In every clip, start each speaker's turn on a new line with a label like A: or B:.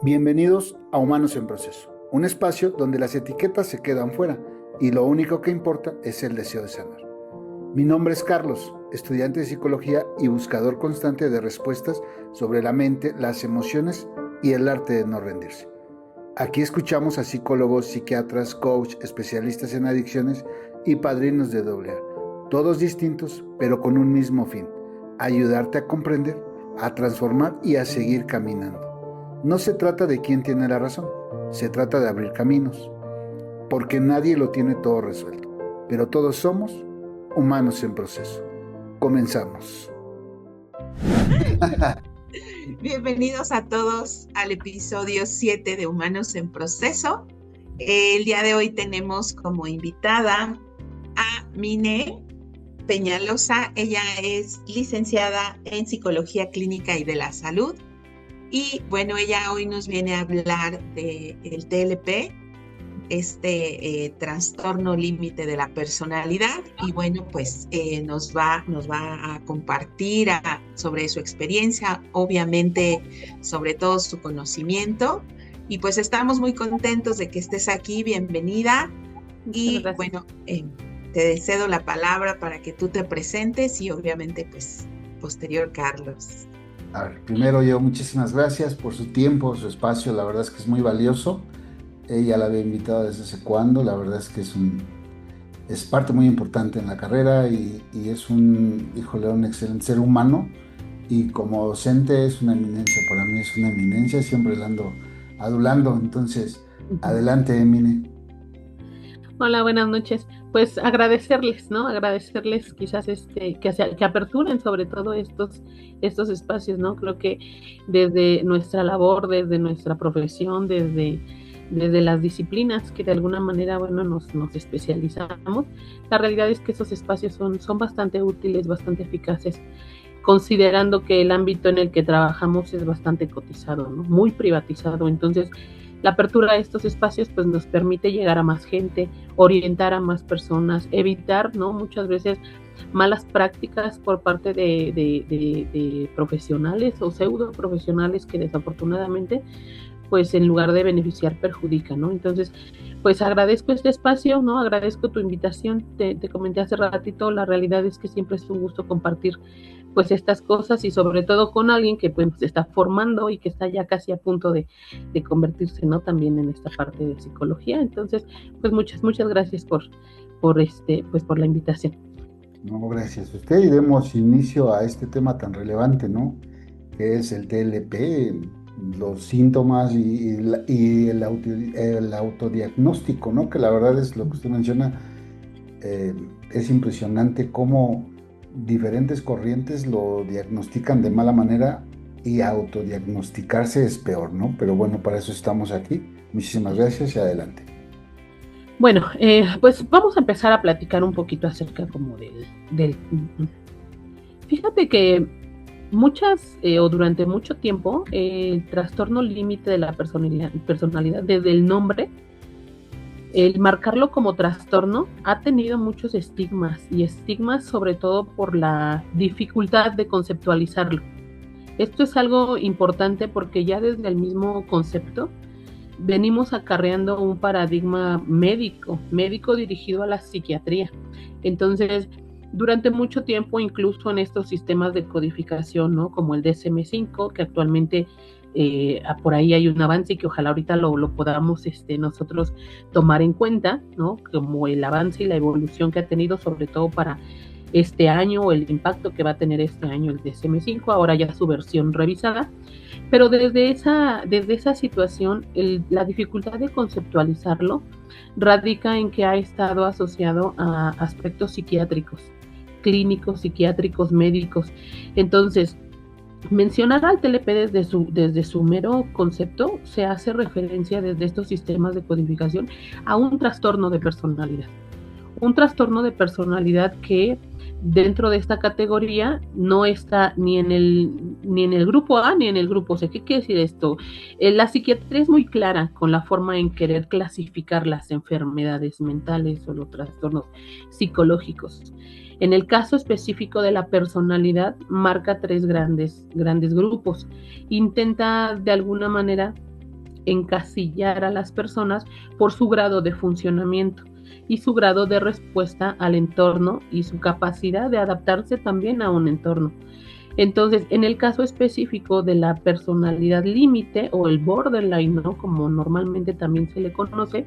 A: Bienvenidos a Humanos en Proceso, un espacio donde las etiquetas se quedan fuera y lo único que importa es el deseo de sanar. Mi nombre es Carlos, estudiante de psicología y buscador constante de respuestas sobre la mente, las emociones y el arte de no rendirse. Aquí escuchamos a psicólogos, psiquiatras, coach, especialistas en adicciones y padrinos de AA, todos distintos pero con un mismo fin: ayudarte a comprender, a transformar y a seguir caminando. No se trata de quién tiene la razón, se trata de abrir caminos, porque nadie lo tiene todo resuelto, pero todos somos humanos en proceso. Comenzamos.
B: Bienvenidos a todos al episodio 7 de Humanos en Proceso. El día de hoy tenemos como invitada a Mine Peñalosa. Ella es licenciada en Psicología Clínica y de la Salud. Y bueno, ella hoy nos viene a hablar del TLP, trastorno límite de la personalidad, y bueno, pues nos va a compartir sobre su experiencia, obviamente sobre todo su conocimiento, y pues estamos muy contentos de que estés aquí. Bienvenida. Y bueno, te cedo la palabra para que tú te presentes y obviamente pues posterior Carlos.
A: A ver, primero yo, muchísimas gracias por su tiempo, su espacio, la verdad es que es muy valioso. Ella la había invitado desde hace cuando, la verdad es que es parte muy importante en la carrera y es un excelente ser humano, y como docente es una eminencia, para mí es una eminencia, siempre la ando adulando. Entonces, adelante, Emine.
C: Hola, buenas noches. Pues agradecerles, ¿no? Agradecerles quizás que aperturen sobre todo estos espacios, ¿no? Creo que desde nuestra labor, desde nuestra profesión, desde las disciplinas que de alguna manera, bueno, nos especializamos, la realidad es que esos espacios son bastante útiles, bastante eficaces, considerando que el ámbito en el que trabajamos es bastante cotizado, ¿no? Muy privatizado. Entonces, la apertura de estos espacios pues nos permite llegar a más gente, orientar a más personas, evitar, ¿no?, muchas veces malas prácticas por parte de profesionales o pseudo profesionales que desafortunadamente pues en lugar de beneficiar perjudican, ¿no? Entonces, pues agradezco este espacio, ¿no? Agradezco tu invitación. Te comenté hace ratito, la realidad es que siempre es un gusto compartir pues estas cosas, y sobre todo con alguien que pues se está formando y que está ya casi a punto de convertirse, ¿no?, también en esta parte de psicología. Entonces, pues muchas gracias por la invitación.
A: No, gracias a usted, y demos inicio a este tema tan relevante, ¿no?, que es el TLP, los síntomas y el autodiagnóstico, ¿no?, que la verdad es lo que usted menciona. Es impresionante cómo diferentes corrientes lo diagnostican de mala manera, y autodiagnosticarse es peor, ¿no? Pero bueno, para eso estamos aquí. Muchísimas gracias y adelante.
C: Bueno, pues vamos a empezar a platicar un poquito acerca como del fíjate que durante mucho tiempo, el trastorno límite de la personalidad, desde el nombre, el marcarlo como trastorno, ha tenido muchos estigmas, y estigmas sobre todo por la dificultad de conceptualizarlo. Esto es algo importante porque ya desde el mismo concepto venimos acarreando un paradigma médico dirigido a la psiquiatría. Entonces, durante mucho tiempo, incluso en estos sistemas de codificación, ¿no?, como el DSM-5, que actualmente por ahí hay un avance y que ojalá ahorita lo podamos nosotros tomar en cuenta, ¿no?, como el avance y la evolución que ha tenido, sobre todo para este año, el impacto que va a tener este año el DSM-5, ahora ya su versión revisada. Pero desde esa situación, la dificultad de conceptualizarlo radica en que ha estado asociado a aspectos psiquiátricos, clínicos, psiquiátricos, médicos. Entonces, mencionar al TLP desde su mero concepto se hace referencia desde estos sistemas de codificación a un trastorno de personalidad. Un trastorno de personalidad que dentro de esta categoría no está ni en el grupo A ni en el grupo C. ¿Qué quiere decir esto? La psiquiatría es muy clara con la forma en querer clasificar las enfermedades mentales o los trastornos psicológicos. En el caso específico de la personalidad, marca tres grandes grupos. Intenta de alguna manera encasillar a las personas por su grado de funcionamiento y su grado de respuesta al entorno y su capacidad de adaptarse también a un entorno. Entonces, en el caso específico de la personalidad límite o el borderline, ¿no? Como normalmente también se le conoce,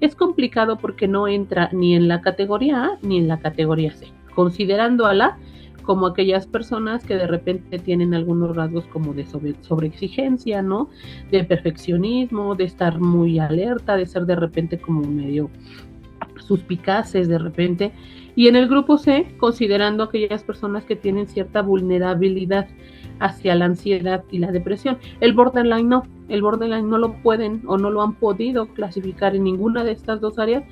C: es complicado porque no entra ni en la categoría A ni en la categoría C, considerando a la como aquellas personas que de repente tienen algunos rasgos como de sobreexigencia, ¿no? De perfeccionismo, de estar muy alerta, de ser de repente como medio suspicaces de repente. Y en el grupo C, considerando aquellas personas que tienen cierta vulnerabilidad hacia la ansiedad y la depresión. El borderline no lo pueden o no lo han podido clasificar en ninguna de estas dos áreas.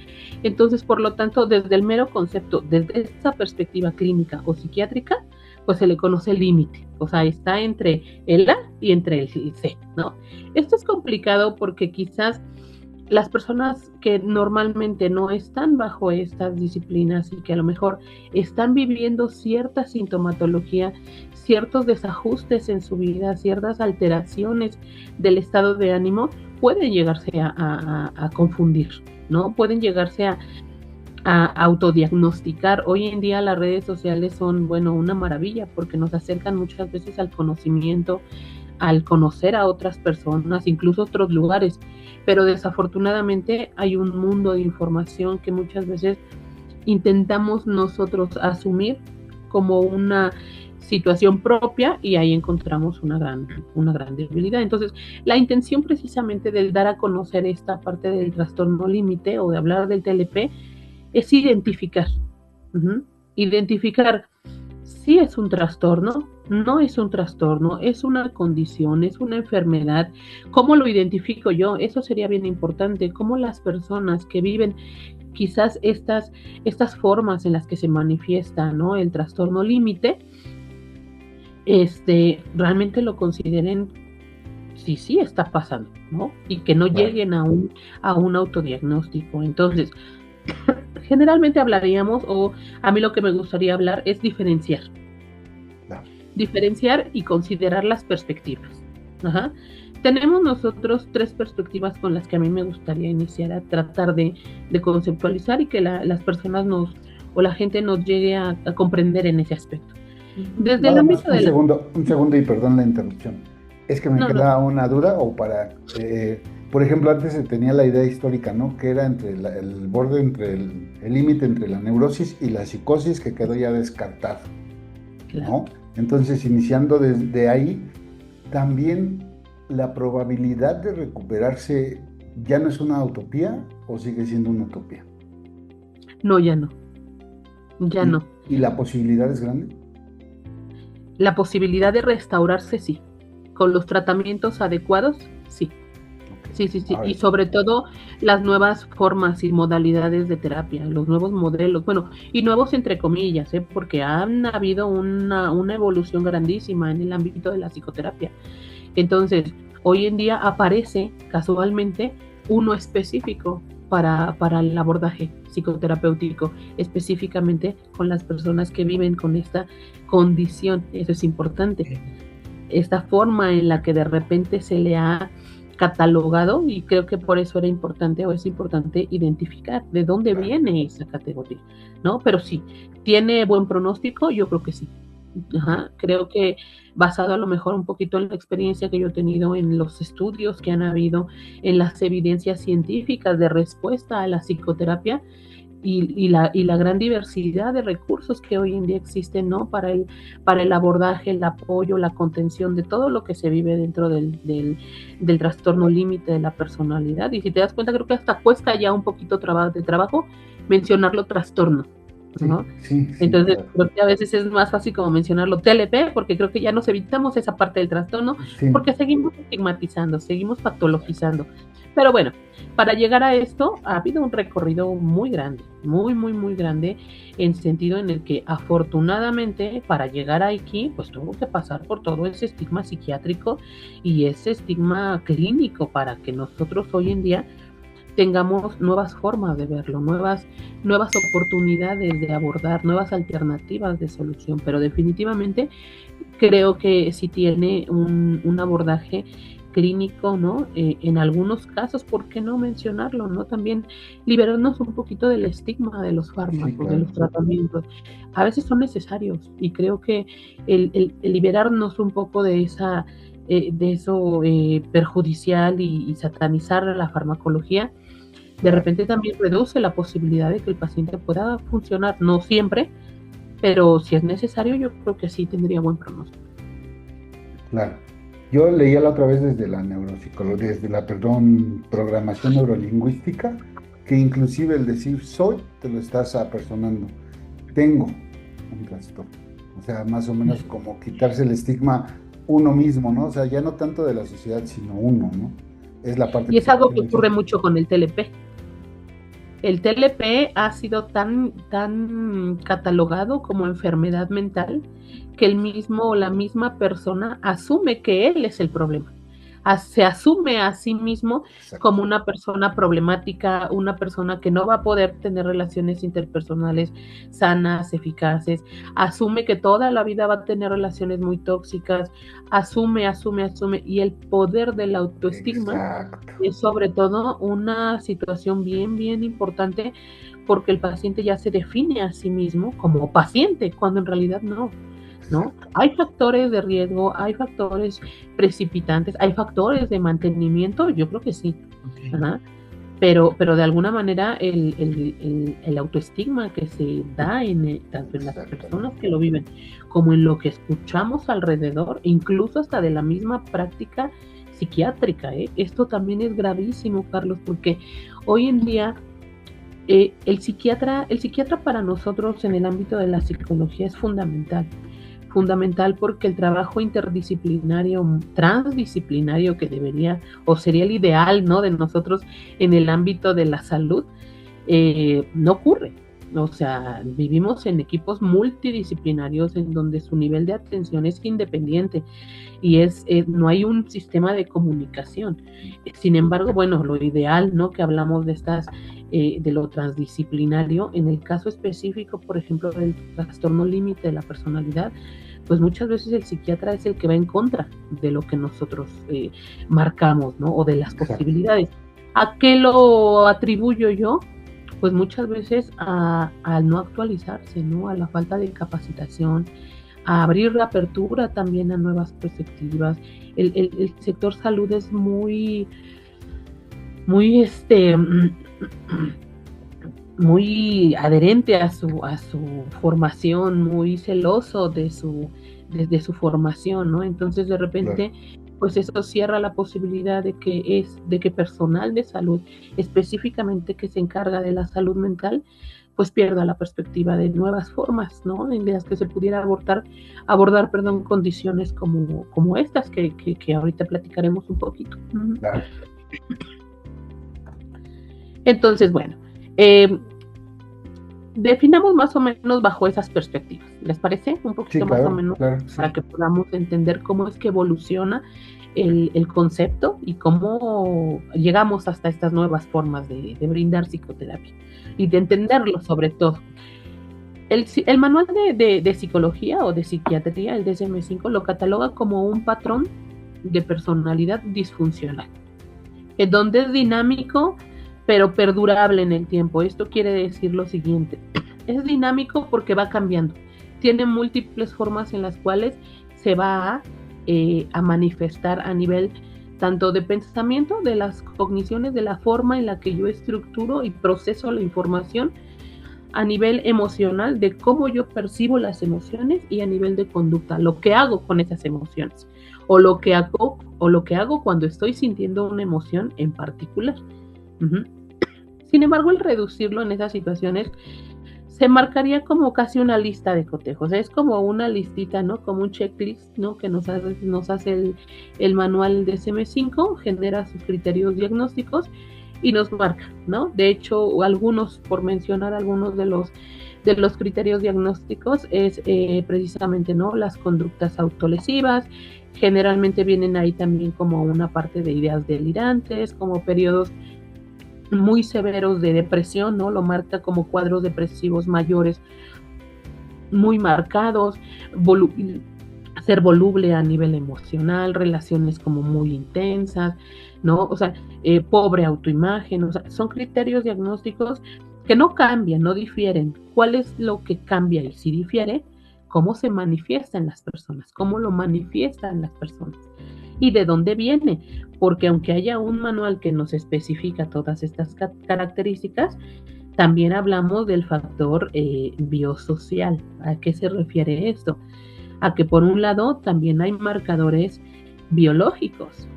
C: Entonces, por lo tanto, desde el mero concepto, desde esta perspectiva clínica o psiquiátrica, pues se le conoce límite, o sea, está entre el A y entre el C, ¿no? Esto es complicado porque quizás las personas que normalmente no están bajo estas disciplinas y que a lo mejor están viviendo cierta sintomatología, ciertos desajustes en su vida, ciertas alteraciones del estado de ánimo, pueden llegarse a confundir, ¿no? Pueden llegarse a autodiagnosticar. Hoy en día las redes sociales son, bueno, una maravilla porque nos acercan muchas veces al conocimiento, al conocer a otras personas, incluso otros lugares, pero desafortunadamente hay un mundo de información que muchas veces intentamos nosotros asumir como una situación propia y ahí encontramos una gran debilidad. Entonces, la intención precisamente del dar a conocer esta parte del trastorno límite o de hablar del TLP es identificar, identificar si es un trastorno, no es un trastorno, es una condición, es una enfermedad. ¿Cómo lo identifico yo? Eso sería bien importante. ¿Cómo las personas que viven quizás estas formas en las que se manifiesta, ¿no? El trastorno límite, realmente lo consideren si sí está pasando, ¿no? Y que no lleguen a un autodiagnóstico. Entonces, generalmente hablaríamos, o a mí lo que me gustaría hablar es diferenciar. Diferenciar y considerar las perspectivas. Tenemos nosotros 3 perspectivas con las que a mí me gustaría iniciar a tratar de conceptualizar y que las personas o la gente nos llegue a comprender en ese aspecto. Desde el ámbito de
A: un segundo y perdón la interrupción. Es que me queda una duda o para... por ejemplo, antes se tenía la idea histórica, ¿no? Que era entre el borde, entre el límite entre la neurosis y la psicosis, que quedó ya descartado, ¿no? Entonces, iniciando desde ahí, también la probabilidad de recuperarse ya no es una utopía o sigue siendo una utopía.
C: No, ya no. Ya no.
A: ¿Y la posibilidad es grande?
C: La posibilidad de restaurarse, sí. Con los tratamientos adecuados, sí. Sí. Y sobre todo las nuevas formas y modalidades de terapia, los nuevos modelos, bueno, y nuevos entre comillas, porque han habido una evolución grandísima en el ámbito de la psicoterapia. Entonces, hoy en día aparece casualmente uno específico para el abordaje psicoterapéutico, específicamente con las personas que viven con esta condición. Eso es importante. Esta forma en la que de repente se le ha catalogado, y creo que por eso era importante o es importante identificar de dónde viene esa categoría, ¿no? Pero sí, ¿tiene buen pronóstico? Yo creo que sí. Creo que basado a lo mejor un poquito en la experiencia que yo he tenido en los estudios que han habido, en las evidencias científicas de respuesta a la psicoterapia y la gran diversidad de recursos que hoy en día existen, ¿no? Para el abordaje, el apoyo, la contención de todo lo que se vive dentro del trastorno límite de la personalidad. Y si te das cuenta, creo que hasta cuesta ya un poquito de trabajo mencionarlo trastorno, ¿no? Sí, entonces, claro. Creo que a veces es más fácil como mencionarlo TLP, porque creo que ya nos evitamos esa parte del trastorno, porque seguimos estigmatizando, seguimos patologizando. Pero bueno, para llegar a esto ha habido un recorrido muy grande, muy grande, en sentido en el que afortunadamente para llegar aquí pues tuvo que pasar por todo ese estigma psiquiátrico y ese estigma clínico para que nosotros hoy en día tengamos nuevas formas de verlo, nuevas oportunidades de abordar, nuevas alternativas de solución, pero definitivamente creo que sí tiene un abordaje clínico, ¿no? En algunos casos, ¿por qué no mencionarlo, no? También liberarnos un poquito del estigma de los fármacos,
A: Sí, claro.
C: de los tratamientos. A veces son necesarios y creo que el liberarnos un poco de eso perjudicial y satanizar la farmacología, de repente también reduce la posibilidad de que el paciente pueda funcionar, no siempre, pero si es necesario, yo creo que sí tendría buen pronóstico.
A: Claro. Yo leía la otra vez desde la neuropsicología, programación neurolingüística, que inclusive el decir soy, te lo estás apersonando. Tengo un trastorno. O sea, más o menos como quitarse el estigma uno mismo, ¿no? O sea, ya no tanto de la sociedad, sino uno, ¿no? Es la parte
C: Y es algo que ocurre mucho con el TLP. El TLP ha sido tan catalogado como enfermedad mental que el mismo o la misma persona asume que él es el problema. Se asume a sí mismo como una persona problemática, una persona que no va a poder tener relaciones interpersonales sanas, eficaces, asume que toda la vida va a tener relaciones muy tóxicas, asume, y el poder del autoestigma es sobre todo una situación bien importante, porque el paciente ya se define a sí mismo como paciente, cuando en realidad no. Hay factores de riesgo, hay factores precipitantes, hay factores de mantenimiento, yo creo que sí. Okay. Pero de alguna manera el autoestigma que se da tanto en las personas que lo viven como en lo que escuchamos alrededor, incluso hasta de la misma práctica psiquiátrica, esto también es gravísimo, Carlos, porque hoy en día el psiquiatra para nosotros en el ámbito de la psicología es fundamental porque el trabajo interdisciplinario, transdisciplinario que debería o sería el ideal, ¿no?, de nosotros en el ámbito de la salud, no ocurre. O sea, vivimos en equipos multidisciplinarios en donde su nivel de atención es independiente y no hay un sistema de comunicación. Sin embargo, bueno, lo ideal, ¿no?, que hablamos de lo transdisciplinario, en el caso específico, por ejemplo, del trastorno límite de la personalidad, pues muchas veces el psiquiatra es el que va en contra de lo que nosotros marcamos, ¿no?, o de las posibilidades. ¿A qué lo atribuyo yo? Pues muchas veces al no actualizarse, ¿no?, a la falta de capacitación, a abrir la apertura también a nuevas perspectivas. El sector salud es muy adherente a su formación, muy celoso de su formación, ¿no? Entonces de repente, pues eso cierra la posibilidad de que personal de salud, específicamente que se encarga de la salud mental, pues pierda la perspectiva de nuevas formas, ¿no?, en las que se pudiera abordar condiciones como estas que ahorita platicaremos un poquito. Claro. Entonces, bueno, definamos más o menos bajo esas perspectivas. ¿Les parece? Un poquito más o menos, para que podamos entender cómo es que evoluciona el concepto y cómo llegamos hasta estas nuevas formas de brindar psicoterapia y de entenderlo sobre todo. El manual de psicología o de psiquiatría, el DSM-5, lo cataloga como un patrón de personalidad disfuncional, en donde es dinámico pero perdurable en el tiempo. Esto quiere decir lo siguiente: es dinámico porque va cambiando, tiene múltiples formas en las cuales se va a manifestar a nivel tanto de pensamiento, de las cogniciones, de la forma en la que yo estructuro y proceso la información, a nivel emocional, de cómo yo percibo las emociones, y a nivel de conducta, lo que hago con esas emociones, o lo que hago cuando estoy sintiendo una emoción en particular. Sin embargo, el reducirlo en esas situaciones se marcaría como casi una lista de cotejos. Es como una listita, ¿no?, como un checklist, ¿no?, que nos hace el manual de DSM-5, genera sus criterios diagnósticos y nos marca, ¿no? De hecho, algunos, por mencionar algunos de los criterios diagnósticos, es precisamente, ¿no?, las conductas autolesivas. Generalmente vienen ahí también como una parte de ideas delirantes, como periodos muy severos de depresión, ¿no? Lo marca como cuadros depresivos mayores muy marcados, ser voluble a nivel emocional, relaciones como muy intensas, ¿no? O sea, pobre autoimagen, o sea, son criterios diagnósticos que no cambian, no difieren. ¿Cuál es lo que cambia y si difiere? ¿Cómo se manifiesta en las personas? ¿Cómo lo manifiestan las personas? ¿Y de dónde viene? Porque aunque haya un manual que nos especifica todas estas características, también hablamos del factor biosocial. ¿A qué se refiere esto? A que por un lado también hay marcadores biológicos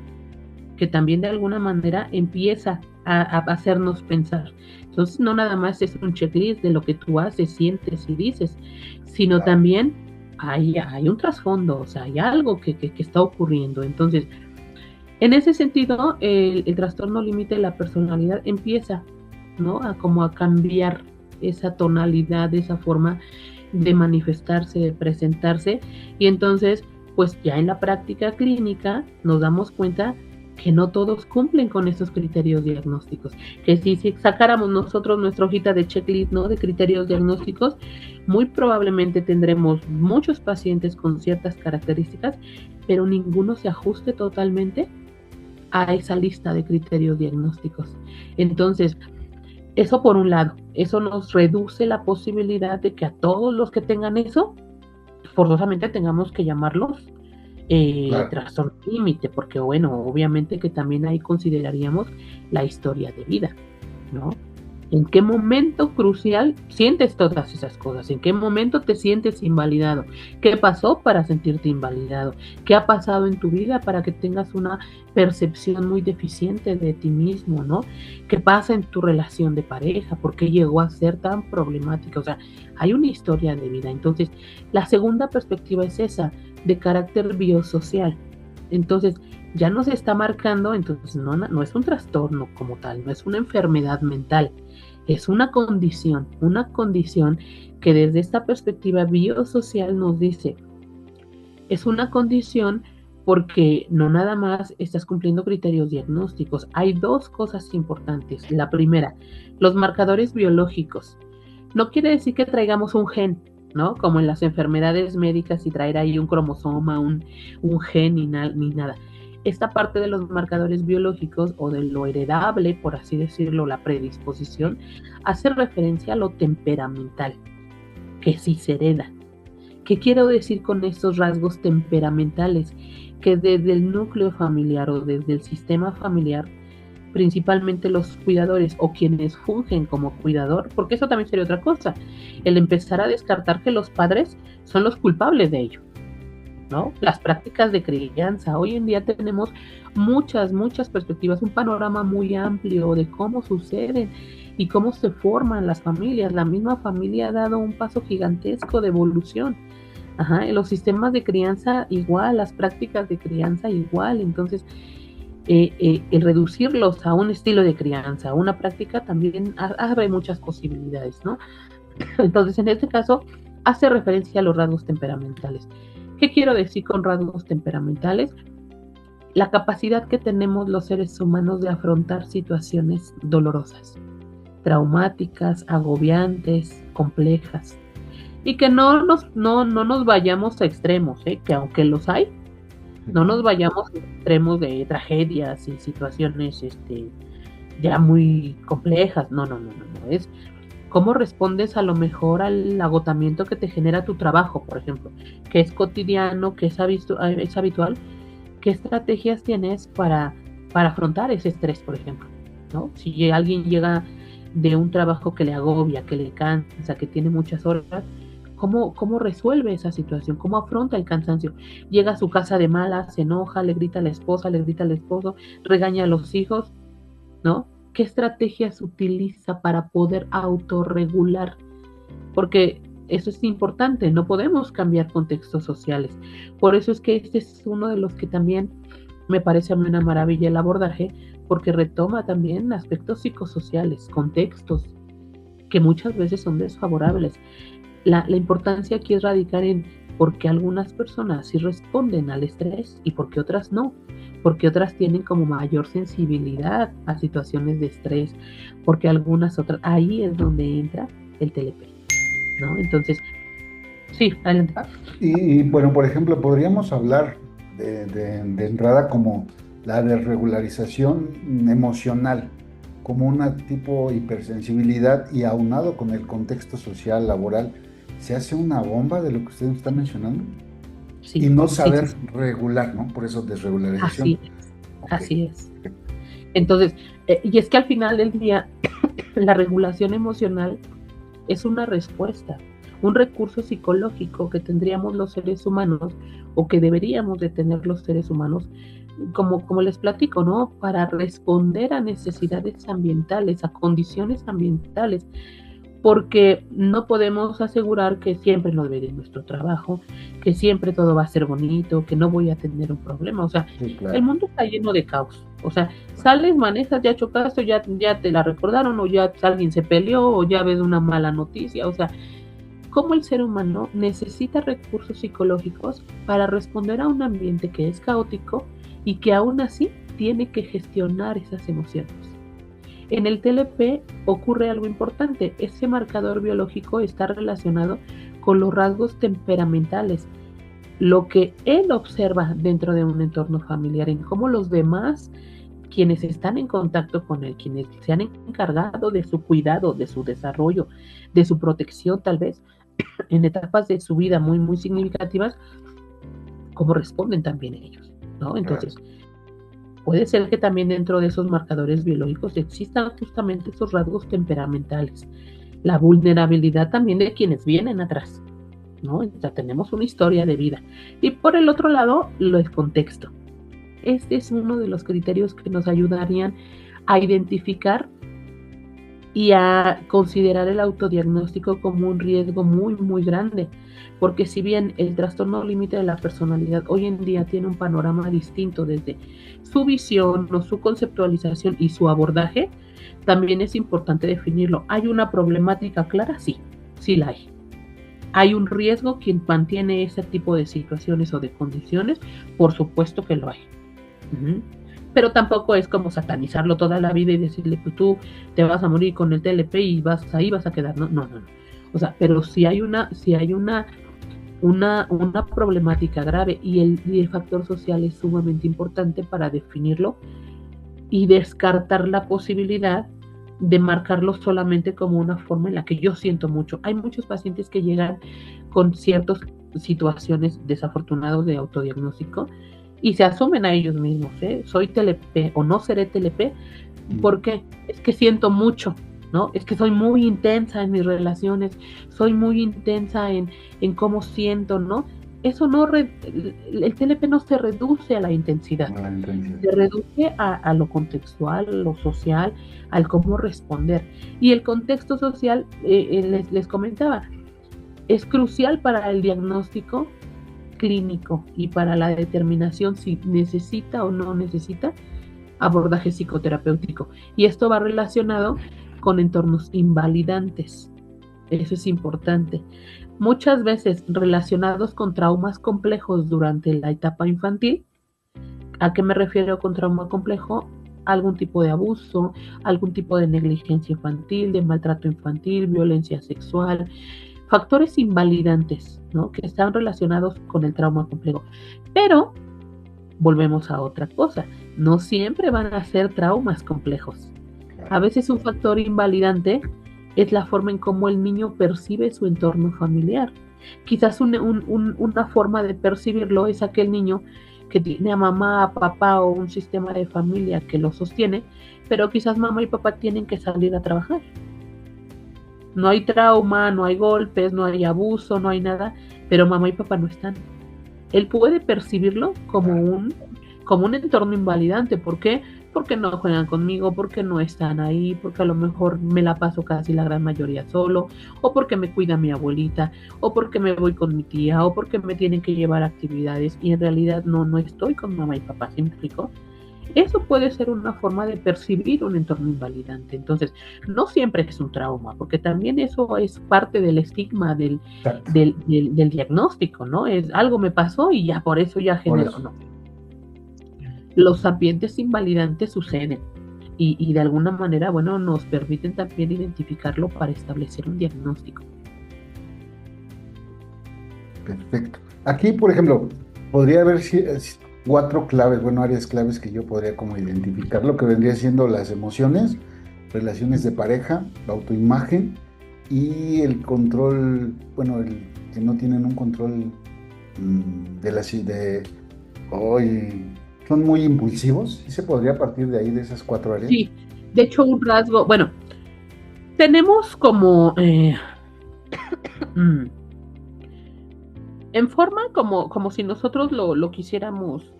C: que también de alguna manera empieza a hacernos pensar. Entonces no nada más es un checklist de lo que tú haces, sientes y dices, sino también hay un trasfondo, o sea, hay algo que está ocurriendo. Entonces, en ese sentido, el trastorno límite de la personalidad empieza, ¿no? Como a cambiar esa tonalidad, esa forma de manifestarse, de presentarse, y entonces, pues ya en la práctica clínica nos damos cuenta que no todos cumplen con esos criterios diagnósticos, que si sacáramos nosotros nuestra hojita de checklist, ¿no?, de criterios diagnósticos, muy probablemente tendremos muchos pacientes con ciertas características, pero ninguno se ajuste totalmente a esa lista de criterios diagnósticos. Entonces, eso por un lado, eso nos reduce la posibilidad de que a todos los que tengan eso, forzosamente tengamos que llamarlos trastorno límite, porque bueno, obviamente que también ahí consideraríamos la historia de vida, ¿no? ¿En qué momento crucial sientes todas esas cosas? ¿En qué momento te sientes invalidado? ¿Qué pasó para sentirte invalidado? ¿Qué ha pasado en tu vida para que tengas una percepción muy deficiente de ti mismo, ¿no? ¿Qué pasa en tu relación de pareja? ¿Por qué llegó a ser tan problemática? O sea, hay una historia de vida. Entonces, la segunda perspectiva es esa, de carácter biosocial. Entonces, ya nos está marcando, entonces no es un trastorno como tal, no es una enfermedad mental, es una condición que desde esta perspectiva biosocial nos dice, es una condición porque no nada más estás cumpliendo criterios diagnósticos. Hay dos cosas importantes. La primera, los marcadores biológicos. No quiere decir que traigamos un gen, ¿no? Como en las enfermedades médicas y traer ahí un cromosoma, un gen ni nada. Esta parte de los marcadores biológicos o de lo heredable, por así decirlo, la predisposición, hace referencia a lo temperamental, que sí se hereda. ¿Qué quiero decir con estos rasgos temperamentales? Que desde el núcleo familiar o desde el sistema familiar, principalmente los cuidadores o quienes fungen como cuidador, porque eso también sería otra cosa, el empezar a descartar que los padres son los culpables de ello, ¿no? Las prácticas de crianza. Hoy en día tenemos muchas perspectivas, un panorama muy amplio de cómo suceden y cómo se forman las familias. La misma familia ha dado un paso gigantesco de evolución. En los sistemas de crianza igual, las prácticas de crianza igual. Entonces, el reducirlos a un estilo de crianza, a una práctica, también abre muchas posibilidades, ¿no? Entonces, en este caso, hace referencia a los rasgos temperamentales. ¿Qué quiero decir con rasgos temperamentales? La capacidad que tenemos los seres humanos de afrontar situaciones dolorosas, traumáticas, agobiantes, complejas, y que no nos vayamos a extremos, que aunque los hay, no nos vayamos a extremos de tragedias y situaciones ya muy complejas. No, es cómo respondes a lo mejor al agotamiento que te genera tu trabajo, por ejemplo, que es cotidiano, que es habitual. ¿Qué estrategias tienes para afrontar ese estrés, por ejemplo, ¿no? Si alguien llega de un trabajo que le agobia, que le cansa, que tiene muchas horas, ¿cómo resuelve esa situación? ¿Cómo afronta el cansancio? Llega a su casa de malas, se enoja, le grita a la esposa, le grita al esposo, regaña a los hijos, ¿no? ¿Qué estrategias utiliza para poder autorregular? Porque eso es importante, no podemos cambiar contextos sociales. Por eso es que este es uno de los que también me parece a mí una maravilla el abordaje, porque retoma también aspectos psicosociales, contextos que muchas veces son desfavorables. La importancia aquí es radicar en por qué algunas personas sí responden al estrés y por qué otras no, porque otras tienen como mayor sensibilidad a situaciones de estrés, porque algunas otras, ahí es donde entra el TLP, ¿no? Entonces, Sí, adelante.
A: Bueno, por ejemplo, podríamos hablar de entrada como la desregularización emocional, como una tipo hipersensibilidad y aunado con el contexto social, laboral, se hace una bomba de lo que usted está mencionando
C: Sí,
A: y no
C: sí,
A: saber
C: sí.
A: regular, ¿no? Por eso desregularización.
C: Así es,
A: Ok.
C: así es. Entonces, y es que al final del día, la regulación emocional es una respuesta, un recurso psicológico que tendríamos los seres humanos o que deberíamos de tener los seres humanos, como les platico, ¿no? Para responder a necesidades ambientales, a condiciones ambientales, porque no podemos asegurar que siempre nos veré en nuestro trabajo, que siempre todo va a ser bonito, que no voy a tener un problema. O sea,
A: Sí,
C: el
A: claro.
C: mundo está lleno de caos. O sea, sales, manejas, ya chocaste, ya te la recordaron, o ya alguien se peleó, o ya ves una mala noticia. O sea, cómo el ser humano necesita recursos psicológicos para responder a un ambiente que es caótico y que aún así tiene que gestionar esas emociones. En el TLP ocurre algo importante. Ese marcador biológico está relacionado con los rasgos temperamentales, lo que él observa dentro de un entorno familiar, en cómo los demás, quienes están en contacto con él, quienes se han encargado de su cuidado, de su desarrollo, de su protección tal vez, en etapas de su vida muy, muy significativas, cómo responden también ellos, ¿no?
A: Claro.
C: Entonces, puede ser que también dentro de esos marcadores biológicos existan justamente esos rasgos temperamentales, la vulnerabilidad también de quienes vienen atrás, ¿no? O sea, tenemos una historia de vida. Y por el otro lado, el contexto. Este es uno de los criterios que nos ayudarían a identificar y a considerar el autodiagnóstico como un riesgo muy, muy grande, porque si bien el trastorno límite de la personalidad hoy en día tiene un panorama distinto desde su visión o su conceptualización y su abordaje, también es importante definirlo. ¿Hay una problemática clara? Sí, sí la hay. ¿Hay un riesgo quien mantiene ese tipo de situaciones o de condiciones? Por supuesto que lo hay. Uh-huh. Pero tampoco es como satanizarlo toda la vida y decirle, pues tú te vas a morir con el TLP y ahí vas a quedar. No, no, no. O sea, pero si hay una problemática grave y el factor social es sumamente importante para definirlo y descartar la posibilidad de marcarlo solamente como una forma en la que yo siento mucho. Hay muchos pacientes que llegan con ciertas situaciones desafortunadas de autodiagnóstico y se asumen a ellos mismos, ¿eh? Soy TLP o no seré TLP, ¿por qué? Es que siento mucho, ¿no? Es que soy muy intensa en mis relaciones, soy muy intensa en cómo siento, ¿no? Eso no, el TLP no se reduce a la intensidad, se reduce a lo contextual, a lo social, al cómo responder. Y el contexto social, les comentaba, es crucial para el diagnóstico clínico y para la determinación si necesita o no necesita abordaje psicoterapéutico. Y esto va relacionado con entornos invalidantes. Eso es importante. Muchas veces relacionados con traumas complejos durante la etapa infantil. ¿A qué me refiero con trauma complejo? Algún tipo de abuso, algún tipo de negligencia infantil, de maltrato infantil, violencia sexual, factores invalidantes, ¿no? Que están relacionados con el trauma complejo. Pero volvemos a otra cosa, no siempre van a ser traumas complejos. A veces un factor invalidante es la forma en cómo el niño percibe su entorno familiar. Quizás una forma de percibirlo es aquel niño que tiene a mamá, a papá o un sistema de familia que lo sostiene, pero quizás mamá y papá tienen que salir a trabajar. No hay trauma, no hay golpes, no hay abuso, no hay nada, pero mamá y papá no están. Él puede percibirlo como un entorno invalidante. ¿Por qué? Porque no juegan conmigo, porque no están ahí, porque a lo mejor me la paso casi la gran mayoría solo, o porque me cuida mi abuelita, o porque me voy con mi tía, o porque me tienen que llevar a actividades y en realidad no estoy con mamá y papá, ¿sí me explico? Eso puede ser una forma de percibir un entorno invalidante. Entonces, no siempre es un trauma, porque también eso es parte del estigma del diagnóstico, ¿no? Es algo me pasó y ya por eso ya generó, no. Los ambientes invalidantes suceden y de alguna manera, bueno, nos permiten también identificarlo para establecer un diagnóstico.
A: Perfecto. Aquí, por ejemplo, podría haber 4 claves, bueno, áreas claves que yo podría como identificar, lo que vendría siendo las emociones, relaciones de pareja, la autoimagen y el control, bueno, el que no tienen un control de hoy son muy impulsivos. ¿Sí se podría partir de ahí, de esas 4 áreas?
C: Sí, de hecho un rasgo, bueno, tenemos como en forma como si nosotros lo quisiéramos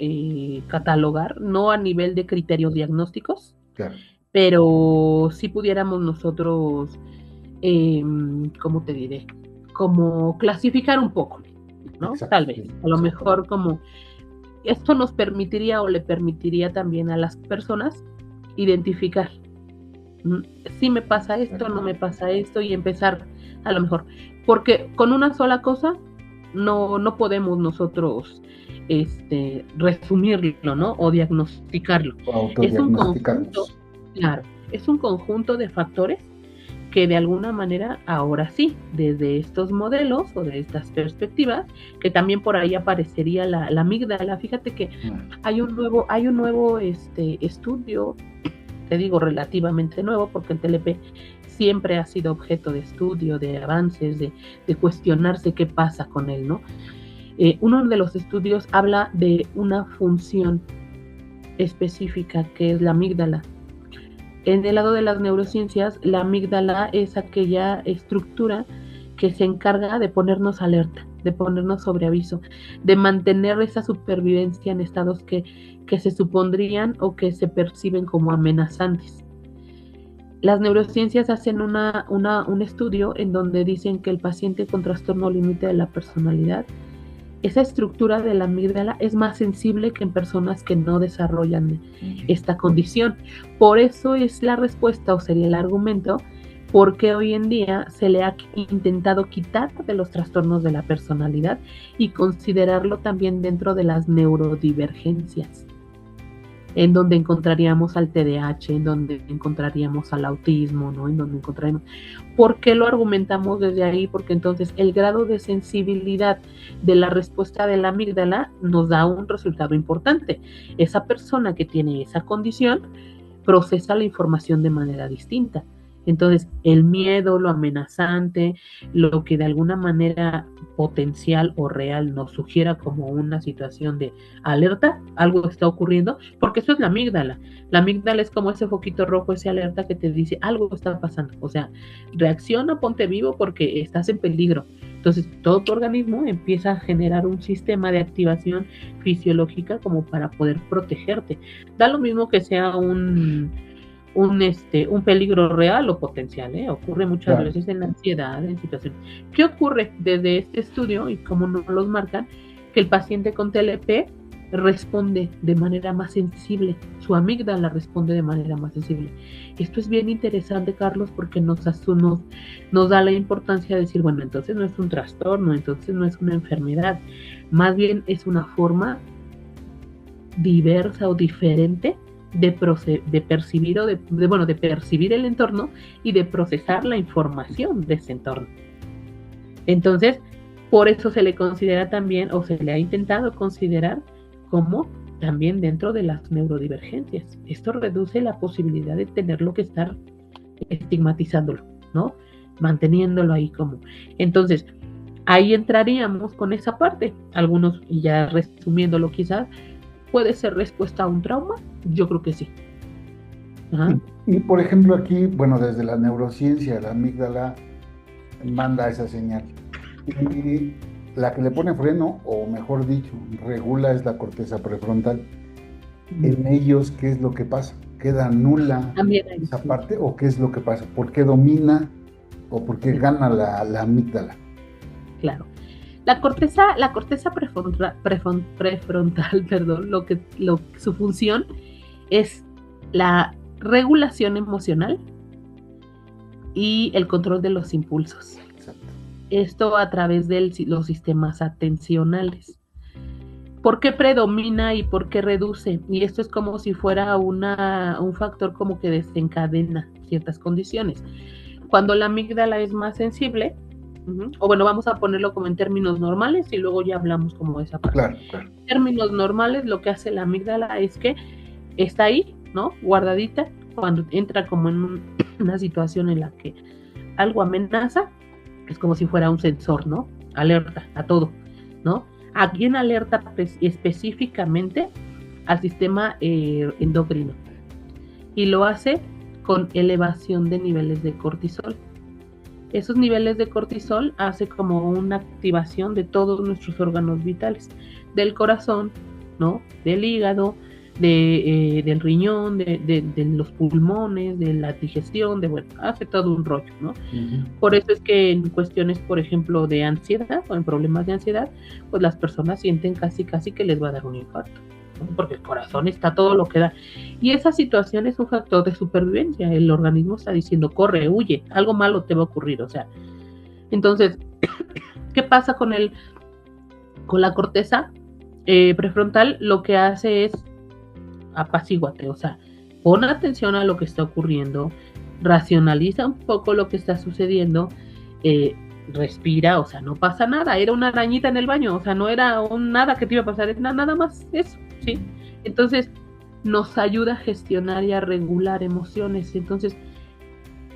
C: catalogar, no a nivel de criterios diagnósticos,
A: Claro.
C: pero sí pudiéramos nosotros, ¿cómo te diré? Como clasificar un poco, ¿no?
A: Exacto,
C: Tal vez,
A: sí,
C: a lo
A: exacto.
C: mejor como esto nos permitiría o le permitiría también a las personas identificar si me pasa esto, no me pasa esto, y empezar a lo mejor, porque con una sola cosa no podemos nosotros resumirlo, ¿no? O diagnosticarlo.
A: O
C: Es un conjunto,
A: autodiagnosticarnos.
C: claro, es un conjunto de factores que de alguna manera, ahora sí, desde estos modelos o de estas perspectivas, que también por ahí aparecería la amígdala. Fíjate que hay un nuevo estudio, te digo relativamente nuevo, porque el TLP siempre ha sido objeto de estudio, de avances, de cuestionarse qué pasa con él, ¿no? Uno de los estudios habla de una función específica que es la amígdala. En el lado de las neurociencias, la amígdala es aquella estructura que se encarga de ponernos alerta, de ponernos sobre aviso, de mantener esa supervivencia en estados que se supondrían o que se perciben como amenazantes. Las neurociencias hacen un estudio en donde dicen que el paciente con trastorno límite de la personalidad, esa estructura de la amígdala es más sensible que en personas que no desarrollan esta condición. Por eso es la respuesta, o sería el argumento, porque hoy en día se le ha intentado quitar de los trastornos de la personalidad y considerarlo también dentro de las neurodivergencias, en donde encontraríamos al TDAH, en donde encontraríamos al autismo, ¿no? En donde encontraríamos. ¿Por qué lo argumentamos desde ahí? Porque entonces el grado de sensibilidad de la respuesta de la amígdala nos da un resultado importante. Esa persona que tiene esa condición procesa la información de manera distinta. Entonces, el miedo, lo amenazante, lo que de alguna manera potencial o real nos sugiera como una situación de alerta, algo está ocurriendo, porque eso es la amígdala. La amígdala es como ese foquito rojo, ese alerta que te dice algo está pasando. O sea, reacciona, ponte vivo porque estás en peligro. Entonces, todo tu organismo empieza a generar un sistema de activación fisiológica como para poder protegerte. Da lo mismo que sea un peligro real o potencial, ocurre muchas veces en la ansiedad, en situaciones. ¿Qué ocurre desde este estudio y cómo nos los marcan? Que el paciente con TLP responde de manera más sensible, su amígdala responde de manera más sensible. Esto es bien interesante, Carlos, porque nos da la importancia de decir, bueno, entonces no es un trastorno, entonces no es una enfermedad, más bien es una forma diversa o diferente de percibir de percibir el entorno y de procesar la información de ese entorno. Entonces, por eso se le considera también, o se le ha intentado considerar como también dentro de las neurodivergencias. Esto reduce la posibilidad de tenerlo que estar estigmatizándolo, ¿no? Manteniéndolo ahí como. Entonces, ahí entraríamos con esa parte. Algunos, y ya resumiéndolo quizás, ¿puede ser respuesta a un trauma? Yo creo que sí.
A: Ajá. Y por ejemplo aquí, bueno, desde la neurociencia, la amígdala manda esa señal. Y la que le pone freno, o mejor dicho, regula, es la corteza prefrontal. En ellos, ¿qué es lo que pasa? ¿Queda nula esa parte o qué es lo que pasa? ¿Por qué domina o por qué gana la amígdala?
C: Claro. La corteza prefrontal, perdón, su función es la regulación emocional y el control de los impulsos. Exacto. Esto a través de los sistemas atencionales. ¿Por qué predomina y por qué reduce? Y esto es como si fuera un factor como que desencadena ciertas condiciones. Cuando la amígdala es más sensible, O bueno, vamos a ponerlo como en términos normales y luego ya hablamos como de esa parte.
A: Claro, claro.
C: En términos normales, lo que hace la amígdala es que está ahí, ¿no? Guardadita, cuando entra como en una situación en la que algo amenaza, es como si fuera un sensor, ¿no? Alerta a todo, ¿no? ¿A quién alerta específicamente? Al sistema endocrino. Y lo hace con elevación de niveles de cortisol. Esos niveles de cortisol hace como una activación de todos nuestros órganos vitales, del corazón, ¿no? Del hígado, del riñón, de los pulmones, de la digestión, bueno, hace todo un rollo, ¿no? Uh-huh. Por eso es que en cuestiones, por ejemplo, de ansiedad o en problemas de ansiedad, pues las personas sienten casi que les va a dar un infarto, ¿no? Porque el corazón está todo lo que da. Y esa situación es un factor de supervivencia. El organismo está diciendo, corre, huye, algo malo te va a ocurrir, o sea. Entonces, ¿qué pasa con la corteza prefrontal? Lo que hace es apacíguate, o sea, pon atención a lo que está ocurriendo, racionaliza un poco lo que está sucediendo, respira, o sea, no pasa nada, era una arañita en el baño, o sea, no era nada que te iba a pasar, era nada más eso, ¿sí? Entonces, nos ayuda a gestionar y a regular emociones. Entonces,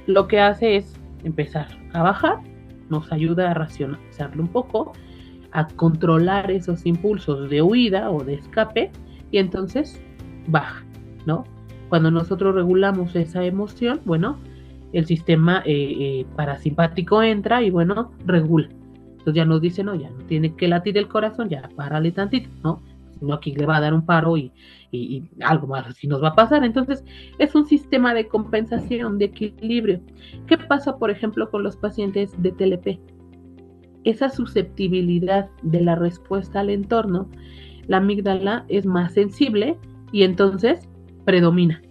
C: lo que hace es empezar a bajar, nos ayuda a racionalizarlo un poco, a controlar esos impulsos de huida o de escape, y entonces baja, ¿no? Cuando nosotros regulamos esa emoción, bueno, el sistema parasimpático entra y, bueno, regula. Entonces ya nos dice, no, ya no tiene que latir el corazón, ya párale tantito, ¿no? Sino aquí le va a dar un paro y algo más así nos va a pasar. Entonces es un sistema de compensación, de equilibrio. ¿Qué pasa, por ejemplo, con los pacientes de TLP? Esa susceptibilidad de la respuesta al entorno, la amígdala es más sensible y entonces predomina.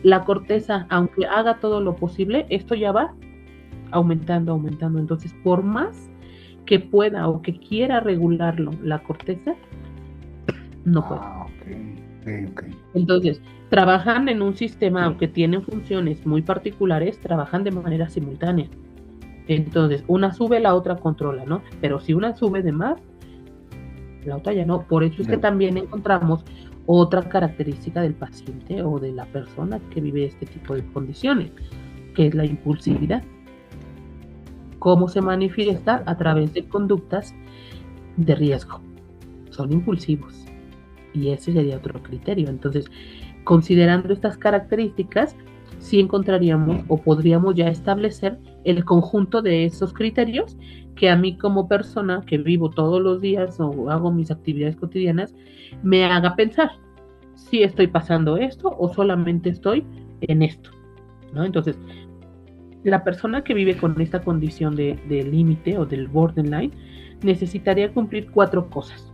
C: La corteza, aunque haga todo lo posible, esto ya va aumentando. Entonces, por más que pueda o que quiera regularlo la corteza, no puede.
A: Okay.
C: Entonces, trabajan en un sistema, aunque tienen funciones muy particulares, trabajan de manera simultánea. Entonces, una sube, la otra controla, ¿no? Pero si una sube de más, la otra ya no. Por eso es que también encontramos otra característica del paciente o de la persona que vive este tipo de condiciones, que es la impulsividad. ¿Cómo se manifiesta? A través de conductas de riesgo. Son impulsivos. Y ese sería otro criterio. Entonces, considerando estas características, sí encontraríamos o podríamos ya establecer el conjunto de esos criterios que a mí como persona que vivo todos los días o hago mis actividades cotidianas, me haga pensar si estoy pasando esto o solamente estoy en esto, ¿no? Entonces, la persona que vive con esta condición de límite o del borderline necesitaría cumplir 4 cosas.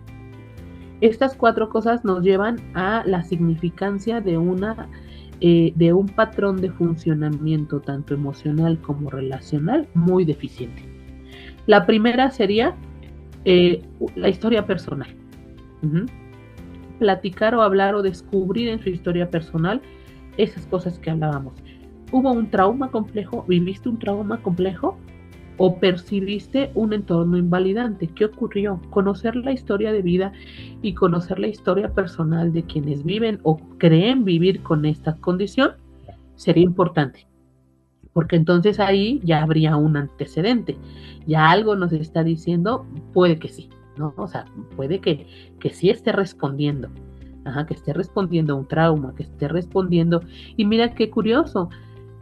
C: Estas 4 cosas nos llevan a la significancia de un patrón de funcionamiento tanto emocional como relacional muy deficiente. La primera sería la historia personal. Platicar o hablar o descubrir en su historia personal esas cosas que hablábamos. ¿Hubo un trauma complejo? ¿Viviste un trauma complejo? ¿O percibiste un entorno invalidante? ¿Qué ocurrió? Conocer la historia de vida y conocer la historia personal de quienes viven o creen vivir con esta condición sería importante, porque entonces ahí ya habría un antecedente, ya algo nos está diciendo, puede que sí, ¿no? O sea, puede que sí esté respondiendo, que esté respondiendo a un trauma, que esté respondiendo, y mira qué curioso,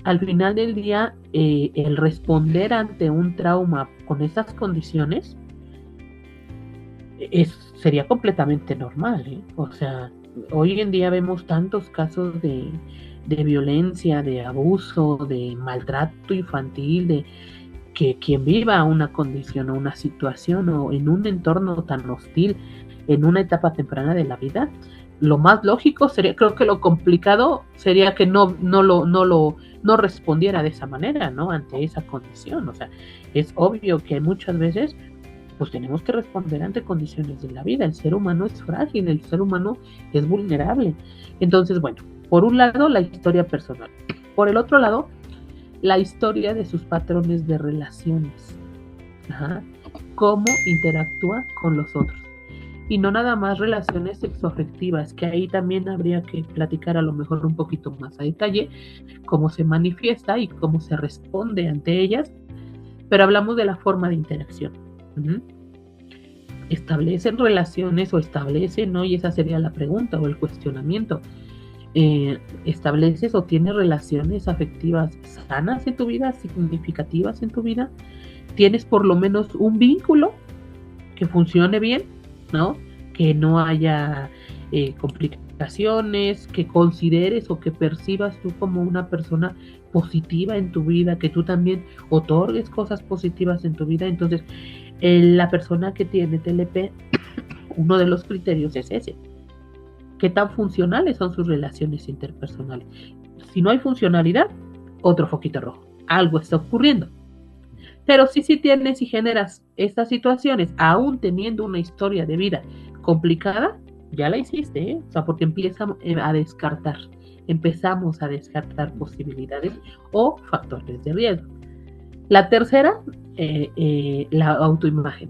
C: al final del día, el responder ante un trauma con esas condiciones sería completamente normal, ¿eh? O sea, hoy en día vemos tantos casos de violencia, de abuso, de maltrato infantil, de que quien viva una condición o una situación o en un entorno tan hostil en una etapa temprana de la vida, lo más lógico sería, creo que lo complicado sería que no respondiera de esa manera, ¿no? Ante esa condición. O sea, es obvio que muchas veces pues tenemos que responder ante condiciones de la vida. El ser humano es frágil, el ser humano es vulnerable. Entonces, bueno, por un lado la historia personal, por el otro lado la historia de sus patrones de relaciones. Ajá. Cómo interactúa con los otros. Y no nada más relaciones sexoafectivas, que ahí también habría que platicar a lo mejor un poquito más a detalle cómo se manifiesta y cómo se responde ante ellas, pero hablamos de la forma de interacción. Uh-huh. Establecen relaciones o establecen, ¿no? Y esa sería la pregunta o el cuestionamiento. ¿Estableces o tienes relaciones afectivas sanas en tu vida, significativas en tu vida? ¿Tienes por lo menos un vínculo que funcione bien, ¿no? Que no haya complicaciones, que consideres o que percibas tú como una persona positiva en tu vida, que tú también otorgues cosas positivas en tu vida? Entonces, la persona que tiene TLP, uno de los criterios es ese. ¿Qué tan funcionales son sus relaciones interpersonales? Si no hay funcionalidad, otro foquito rojo. Algo está ocurriendo. Pero si tienes y generas estas situaciones, aún teniendo una historia de vida complicada, ya la hiciste, ¿eh? O sea, porque empezamos a descartar posibilidades o factores de riesgo. La tercera, la autoimagen,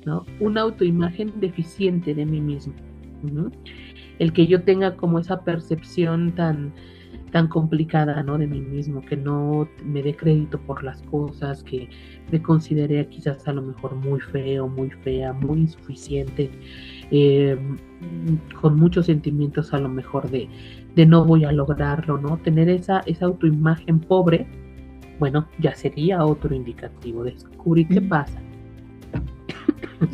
C: ¿no? Una autoimagen deficiente de mí mismo. Uh-huh. El que yo tenga como esa percepción tan complicada, ¿no? De mí mismo, que no me dé crédito por las cosas, que me considere quizás a lo mejor muy feo, muy fea, muy insuficiente, con muchos sentimientos a lo mejor de no voy a lograrlo, ¿no? Tener esa autoimagen pobre, bueno, ya sería otro indicativo. Descubrir qué pasa.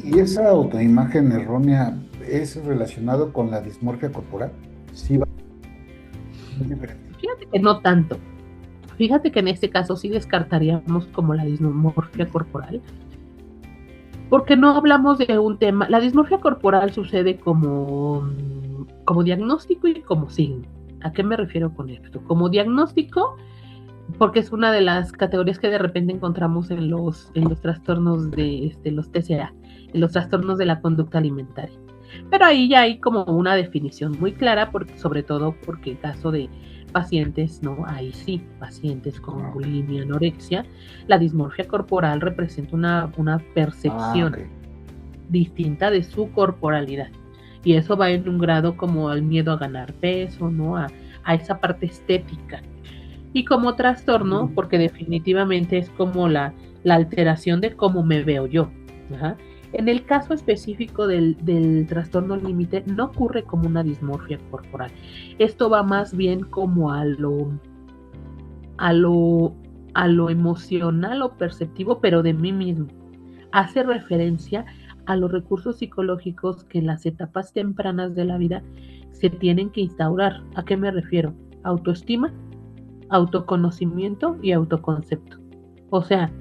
A: ¿Y esa autoimagen errónea es relacionado con la dismorfia corporal? Sí, va. Muy diferente.
C: Fíjate que no tanto. Fíjate que en este caso sí descartaríamos como la dismorfia corporal, porque no hablamos de un tema. La dismorfia corporal sucede como diagnóstico y como signo. ¿A qué me refiero con esto? Como diagnóstico, porque es una de las categorías que de repente encontramos en los trastornos de los TCA, en los trastornos de la conducta alimentaria. Pero ahí ya hay como una definición muy clara, sobre todo porque el caso de pacientes, ¿no? Ahí sí, pacientes con bulimia, anorexia, la dismorfia corporal representa una percepción distinta de su corporalidad. Y eso va en un grado como al miedo a ganar peso, ¿no? A esa parte estética. Y como trastorno, porque definitivamente es como la alteración de cómo me veo yo. Ajá. En el caso específico del trastorno límite, no ocurre como una dismorfia corporal. Esto va más bien como a lo emocional o perceptivo, pero de mí mismo. Hace referencia a los recursos psicológicos que en las etapas tempranas de la vida se tienen que instaurar. ¿A qué me refiero? Autoestima, autoconocimiento y autoconcepto. O sea,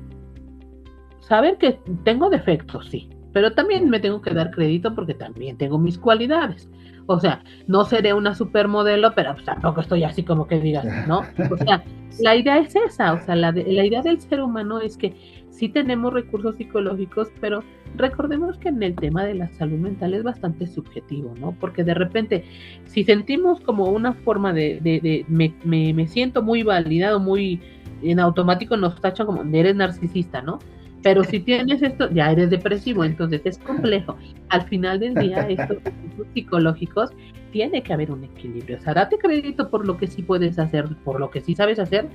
C: saber que tengo defectos, sí, pero también me tengo que dar crédito porque también tengo mis cualidades. O sea, no seré una supermodelo, pero pues tampoco estoy así como que digas, ¿no? O sea, la idea es esa, o sea, la idea del ser humano es que sí tenemos recursos psicológicos, pero recordemos que en el tema de la salud mental es bastante subjetivo, ¿no? Porque de repente, si sentimos como una forma me siento muy validado, muy en automático nos tachan como eres narcisista, ¿no? Pero si tienes esto, ya eres depresivo, entonces es complejo. Al final del día, estos recursos psicológicos, tiene que haber un equilibrio. O sea, date crédito por lo que sí puedes hacer, por lo que sí sabes hacer,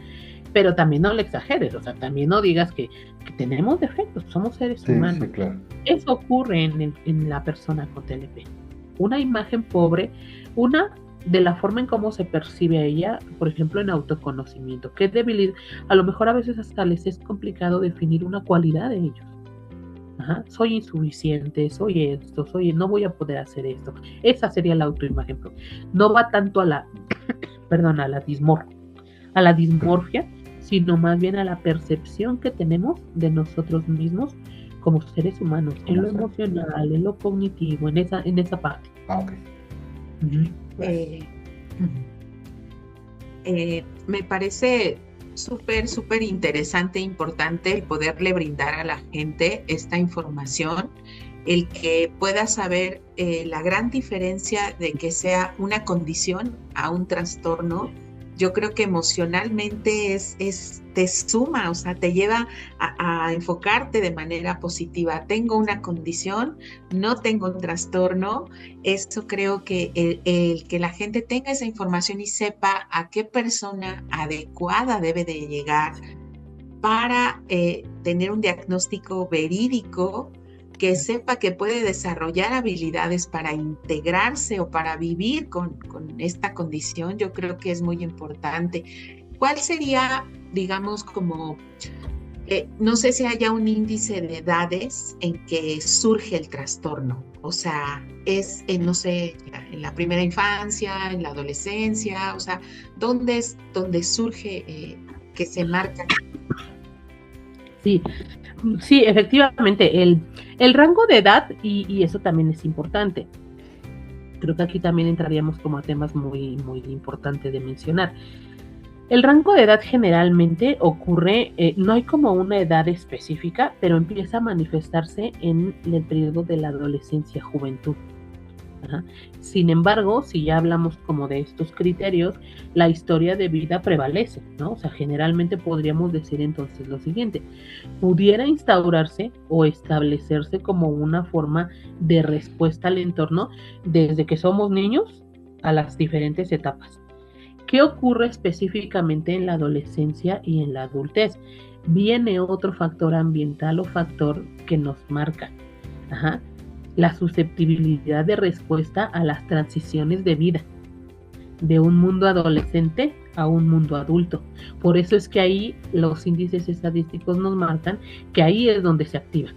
C: pero también no le exageres. O sea, también no digas que tenemos defectos, somos seres humanos.
A: Sí, claro.
C: Eso ocurre en la persona con TLP. Una imagen pobre, de la forma en cómo se percibe a ella, por ejemplo, en autoconocimiento. Qué debilidad. A lo mejor a veces hasta les es complicado definir una cualidad de ellos. Ajá. Soy insuficiente, soy esto, no voy a poder hacer esto. Esa sería la autoimagen. No va tanto a la dismorfia, sino más bien a la percepción que tenemos de nosotros mismos como seres humanos, en lo emocional, en lo cognitivo, en esa parte.
A: Ok.
B: Me parece súper interesante e importante el poderle brindar a la gente esta información, el que pueda saber la gran diferencia de que sea una condición a un trastorno yo creo que emocionalmente te suma, o sea, te lleva a enfocarte de manera positiva. Tengo una condición, no tengo un trastorno. Eso creo que el que la gente tenga esa información y sepa a qué persona adecuada debe de llegar para tener un diagnóstico verídico, que sepa que puede desarrollar habilidades para integrarse o para vivir con esta condición, yo creo que es muy importante. ¿Cuál sería, digamos, como, no sé si haya un índice de edades en que surge el trastorno? O sea, es, no sé, en la primera infancia, en la adolescencia, o sea, ¿dónde es donde surge que se marca?
C: Sí, sí, efectivamente, el rango de edad, y eso también es importante. Creo que aquí también entraríamos como a temas muy, muy importantes de mencionar. El rango de edad generalmente ocurre, no hay como una edad específica, pero empieza a manifestarse en el periodo de la adolescencia, juventud. Ajá. Sin embargo, si ya hablamos como de estos criterios, la historia de vida prevalece, ¿no? O sea, generalmente podríamos decir entonces lo siguiente: pudiera instaurarse o establecerse como una forma de respuesta al entorno desde que somos niños a las diferentes etapas. ¿Qué ocurre específicamente en la adolescencia y en la adultez? Viene otro factor ambiental o factor que nos marca. Ajá. La susceptibilidad de respuesta a las transiciones de vida, de un mundo adolescente a un mundo adulto. Por eso es que ahí los índices estadísticos nos marcan que ahí es donde se activa.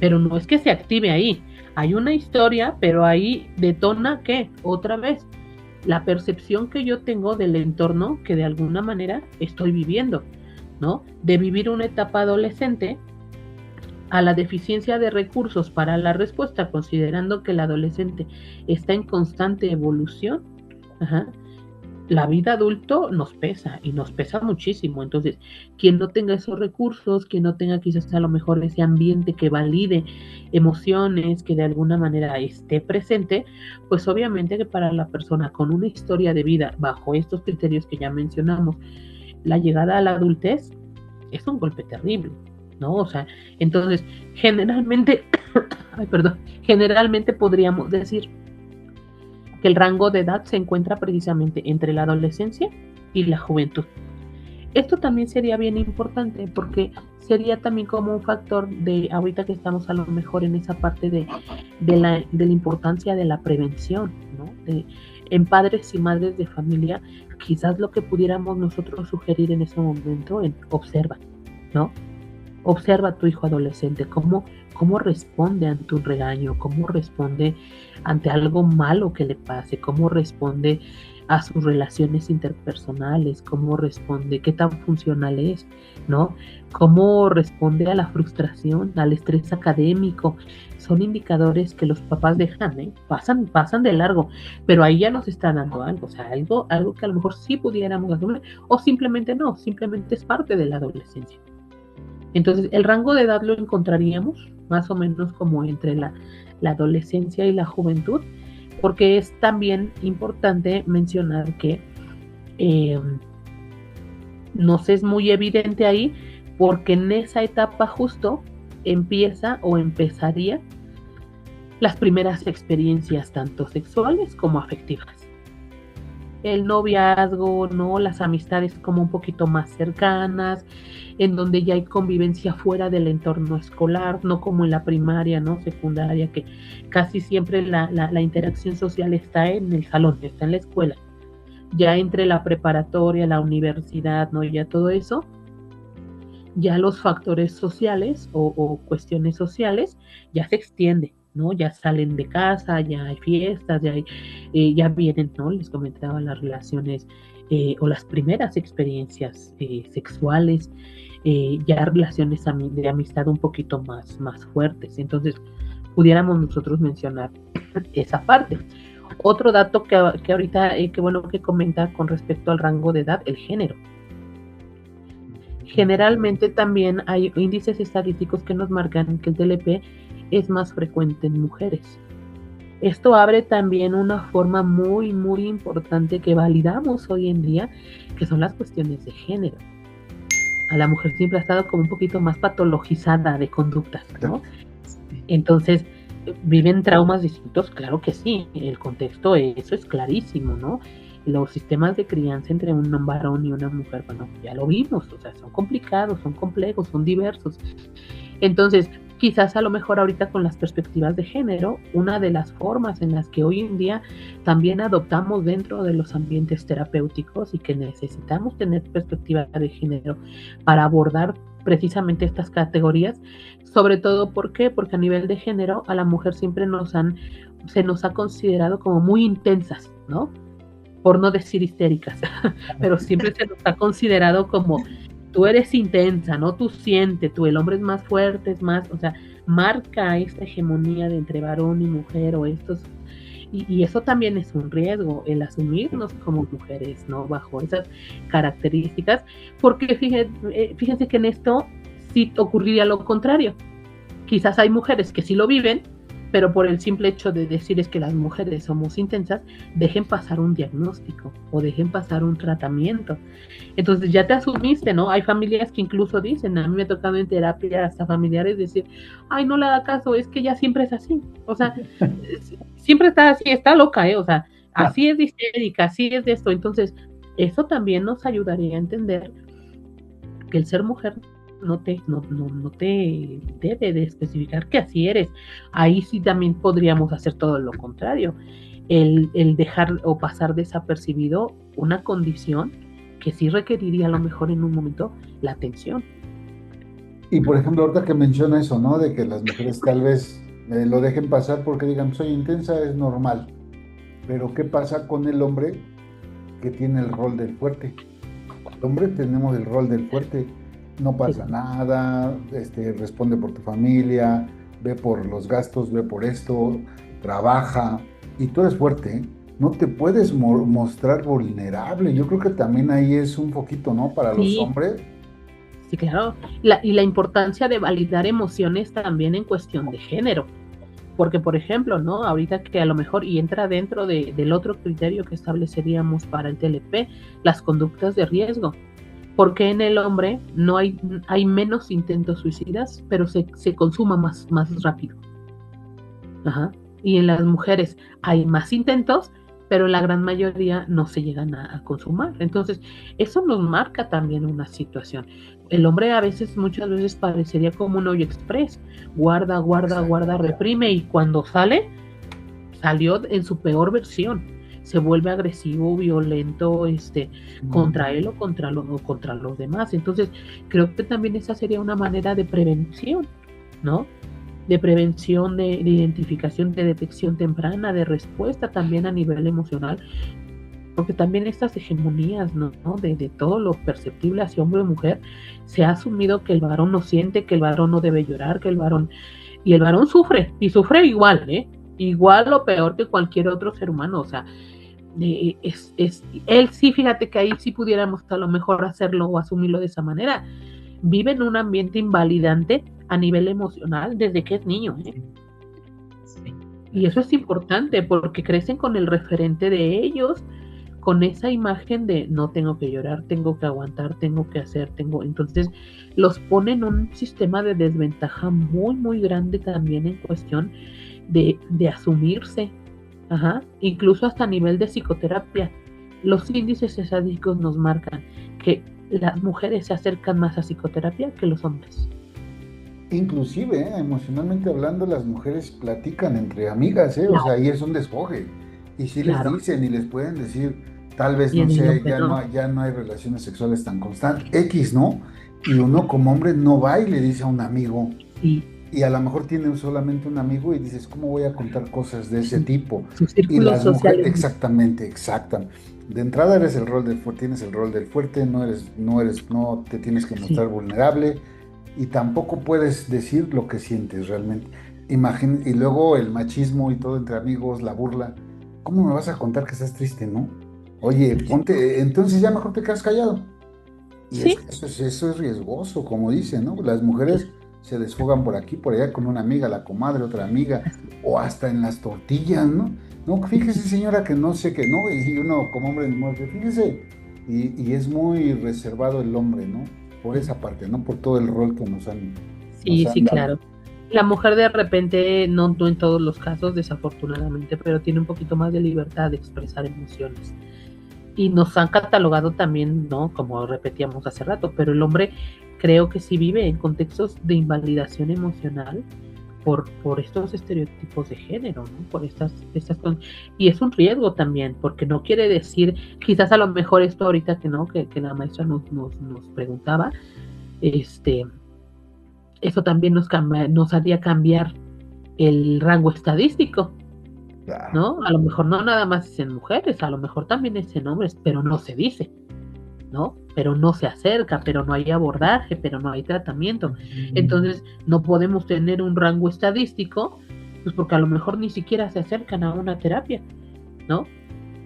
C: Pero no es que se active ahí. Hay una historia, pero ahí detona ¿qué? Otra vez, la percepción que yo tengo del entorno que de alguna manera estoy viviendo, ¿no? De vivir una etapa adolescente a la deficiencia de recursos para la respuesta, considerando que el adolescente está en constante evolución. Ajá. La vida adulto nos pesa y nos pesa muchísimo. Entonces, quien no tenga esos recursos, quien no tenga quizás a lo mejor ese ambiente que valide emociones, que de alguna manera esté presente, pues obviamente que para la persona con una historia de vida bajo estos criterios que ya mencionamos, la llegada a la adultez es un golpe terrible, ¿no? O sea, entonces, generalmente, ay, perdón, generalmente podríamos decir que el rango de edad se encuentra precisamente entre la adolescencia y la juventud. Esto también sería bien importante porque sería también como un factor de, ahorita que estamos a lo mejor en esa parte de la importancia de la prevención, ¿no? En padres y madres de familia, quizás lo que pudiéramos nosotros sugerir en ese momento es observa, ¿no? Observa a tu hijo adolescente, cómo responde ante un regaño, cómo responde ante algo malo que le pase, cómo responde a sus relaciones interpersonales, cómo responde, qué tan funcional es, ¿no? Cómo responde a la frustración, al estrés académico. Son indicadores que los papás dejan, pasan de largo, pero ahí ya nos está dando algo, o sea, algo que a lo mejor sí pudiéramos asumir, o simplemente no, simplemente es parte de la adolescencia. Entonces, el rango de edad lo encontraríamos más o menos como entre la adolescencia y la juventud, porque es también importante mencionar que nos es muy evidente ahí, porque en esa etapa justo empieza o empezaría las primeras experiencias tanto sexuales como afectivas. El noviazgo, ¿no? Las amistades como un poquito más cercanas, en donde ya hay convivencia fuera del entorno escolar, no como en la primaria, ¿no? Secundaria, que casi siempre la interacción social está en el salón, está en la escuela. Ya entre la preparatoria, la universidad, ¿no? Ya todo eso, ya los factores sociales o cuestiones sociales ya se extienden, ¿no? Ya salen de casa, ya hay fiestas, ya vienen, ¿no? Les comentaba las relaciones o las primeras experiencias sexuales, ya relaciones de amistad un poquito más fuertes. Entonces, pudiéramos nosotros mencionar esa parte. Otro dato que ahorita, qué bueno que comenta con respecto al rango de edad, el género. Generalmente también hay índices estadísticos que nos marcan que el TLP es más frecuente en mujeres. esto abre también una forma muy, muy importante que validamos hoy en día, que son las cuestiones de género. A la mujer siempre ha estado como un poquito más patologizada de conductas, ¿no? Entonces, ¿viven traumas distintos? Claro que sí, el contexto, eso es clarísimo, ¿no? Los sistemas de crianza entre un varón y una mujer, bueno, ya lo vimos, o sea, son complicados, son complejos, son diversos. Entonces, quizás a lo mejor ahorita con las perspectivas de género, una de las formas en las que hoy en día también adoptamos dentro de los ambientes terapéuticos y que necesitamos tener perspectiva de género para abordar precisamente estas categorías, sobre todo, ¿por qué? Porque a nivel de género a la mujer siempre se nos ha considerado como muy intensas, ¿no? Por no decir histéricas, pero siempre se nos ha considerado como tú eres intensa, ¿no? Tú sientes, el hombre es más fuerte, es más, o sea, marca esta hegemonía de entre varón y mujer o estos, y eso también es un riesgo, el asumirnos como mujeres, ¿no? Bajo esas características, porque fíjense que en esto sí ocurriría lo contrario. Quizás hay mujeres que sí lo viven, pero por el simple hecho de decir es que las mujeres somos intensas, dejen pasar un diagnóstico o dejen pasar un tratamiento. Entonces ya te asumiste, ¿no? Hay familias que incluso dicen, a mí me ha tocado en terapia hasta familiares decir, ay, no le haga caso, es que ella siempre es así. O sea, siempre está así, está loca, ¿eh? O sea, así es de histérica, así es de esto. Entonces, eso también nos ayudaría a entender que el ser mujer no te debe de especificar que así eres. Ahí sí también podríamos hacer todo lo contrario, el dejar o pasar desapercibido una condición que sí requeriría a lo mejor en un momento la atención.
A: Y por ejemplo, ahorita que menciona eso, ¿no? De que las mujeres tal vez lo dejen pasar porque digan, soy intensa, es normal. Pero ¿qué pasa con el hombre que tiene el rol del fuerte? El hombre tenemos el rol del fuerte. No pasa nada, responde por tu familia, ve por los gastos, ve por esto, trabaja, y tú eres fuerte, ¿eh? No te puedes mostrar vulnerable. Yo creo que también ahí es un poquito, ¿no? Para los hombres.
C: Sí, claro. Y la importancia de validar emociones también en cuestión de género. Porque, por ejemplo, ¿no? Ahorita que a lo mejor, y entra dentro del otro criterio que estableceríamos para el TLP, las conductas de riesgo. Porque en el hombre no hay menos intentos suicidas, pero se consuma más rápido. Ajá. Y en las mujeres hay más intentos, pero la gran mayoría no se llegan a consumar. Entonces, eso nos marca también una situación. El hombre muchas veces parecería como un hoyo express, guarda, reprime, y cuando salió en su peor versión. Se vuelve agresivo, violento, contra él o contra los demás. Entonces, creo que también esa sería una manera de prevención, ¿no? De prevención, de identificación, de detección temprana, de respuesta también a nivel emocional, porque también estas hegemonías, ¿no? De todo lo perceptible hacia hombre o mujer, se ha asumido que el varón no siente, que el varón no debe llorar, y el varón sufre, y sufre igual, igual o peor que cualquier otro ser humano. O sea, él sí, fíjate que ahí sí pudiéramos a lo mejor hacerlo o asumirlo de esa manera. Vive en un ambiente invalidante a nivel emocional desde que es niño, ¿eh? Sí. Y eso es importante porque crecen con el referente de ellos, con esa imagen de no tengo que llorar, tengo que aguantar, tengo que hacer, entonces los pone en un sistema de desventaja muy, muy grande también en cuestión de asumirse. Ajá. Incluso hasta a nivel de psicoterapia, los índices estadísticos nos marcan que las mujeres se acercan más a psicoterapia que los hombres.
A: Inclusive, emocionalmente hablando, las mujeres platican entre amigas, claro. O sea, ahí es un desfogue. Y sí, claro, les dicen y les pueden decir, tal vez, no sé, ya no hay relaciones sexuales tan constantes, X, ¿no? Y uno como hombre no va y le dice a un amigo. Sí. Y a lo mejor tiene solamente un amigo y dices, ¿cómo voy a contar cosas de ese tipo?
C: Su círculo social.
A: Exactamente. De entrada tienes el rol del fuerte, no te tienes que mostrar vulnerable, y tampoco puedes decir lo que sientes realmente. Y luego el machismo y todo entre amigos, la burla. ¿Cómo me vas a contar que estás triste, no? Oye, entonces ya mejor te quedas callado. Y sí, eso es riesgoso, como dicen, ¿no? Las mujeres se desfogan por aquí, por allá con una amiga, la comadre, otra amiga, o hasta en las tortillas, ¿no? No, fíjese señora que no sé qué, ¿no? Y uno como hombre muerde, fíjese, y es muy reservado el hombre, ¿no? Por esa parte, ¿no? Por todo el rol que nos
C: Sí,
A: han
C: sí,
A: dado.
C: claro. La mujer de repente, no en todos los casos, desafortunadamente, pero tiene un poquito más de libertad de expresar emociones. Y nos han catalogado también, ¿no? Como repetíamos hace rato, pero el hombre creo que sí vive en contextos de invalidación emocional por estos estereotipos de género, ¿no? Por y es un riesgo también, porque no quiere decir, quizás a lo mejor esto ahorita que la maestra nos preguntaba, este, eso también nos haría cambiar el rango estadístico,
A: Claro.
C: ¿no? A lo mejor no nada más es en mujeres, a lo mejor también es en hombres, pero no se dice, ¿no? Pero no se acerca, pero no hay abordaje, pero no hay tratamiento. Entonces, no podemos tener un rango estadístico, pues porque a lo mejor ni siquiera se acercan a una terapia, ¿no?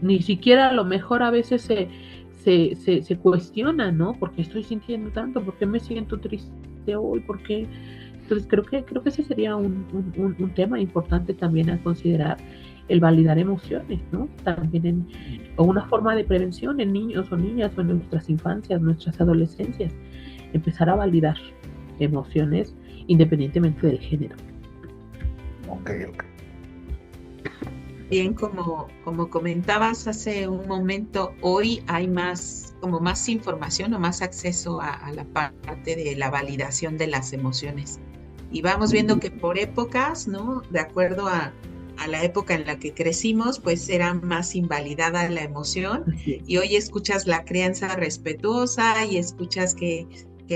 C: Ni siquiera a lo mejor a veces se cuestiona, ¿no? ¿Por qué estoy sintiendo tanto? ¿Por qué me siento triste hoy? ¿Por qué? Entonces creo que ese sería un tema importante también a considerar, el validar emociones, ¿no? También o una forma de prevención en niños o niñas o en nuestras infancias, nuestras adolescencias, empezar a validar emociones independientemente del género.
A: Ok, ok.
B: Bien, como comentabas hace un momento, hoy hay como más información o más acceso a la parte de la validación de las emociones. Y vamos viendo que por épocas, ¿no? De acuerdo a la época en la que crecimos, pues era más invalidada la emoción. Y hoy escuchas la crianza respetuosa y escuchas que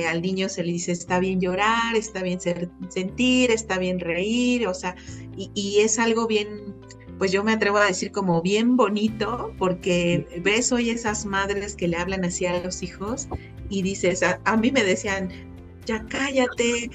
B: al niño se le dice está bien llorar, está bien sentir, está bien reír, o sea, y es algo bien, pues yo me atrevo a decir como bien bonito, porque ves hoy esas madres que le hablan así a los hijos y dices, a mí me decían, ya cállate,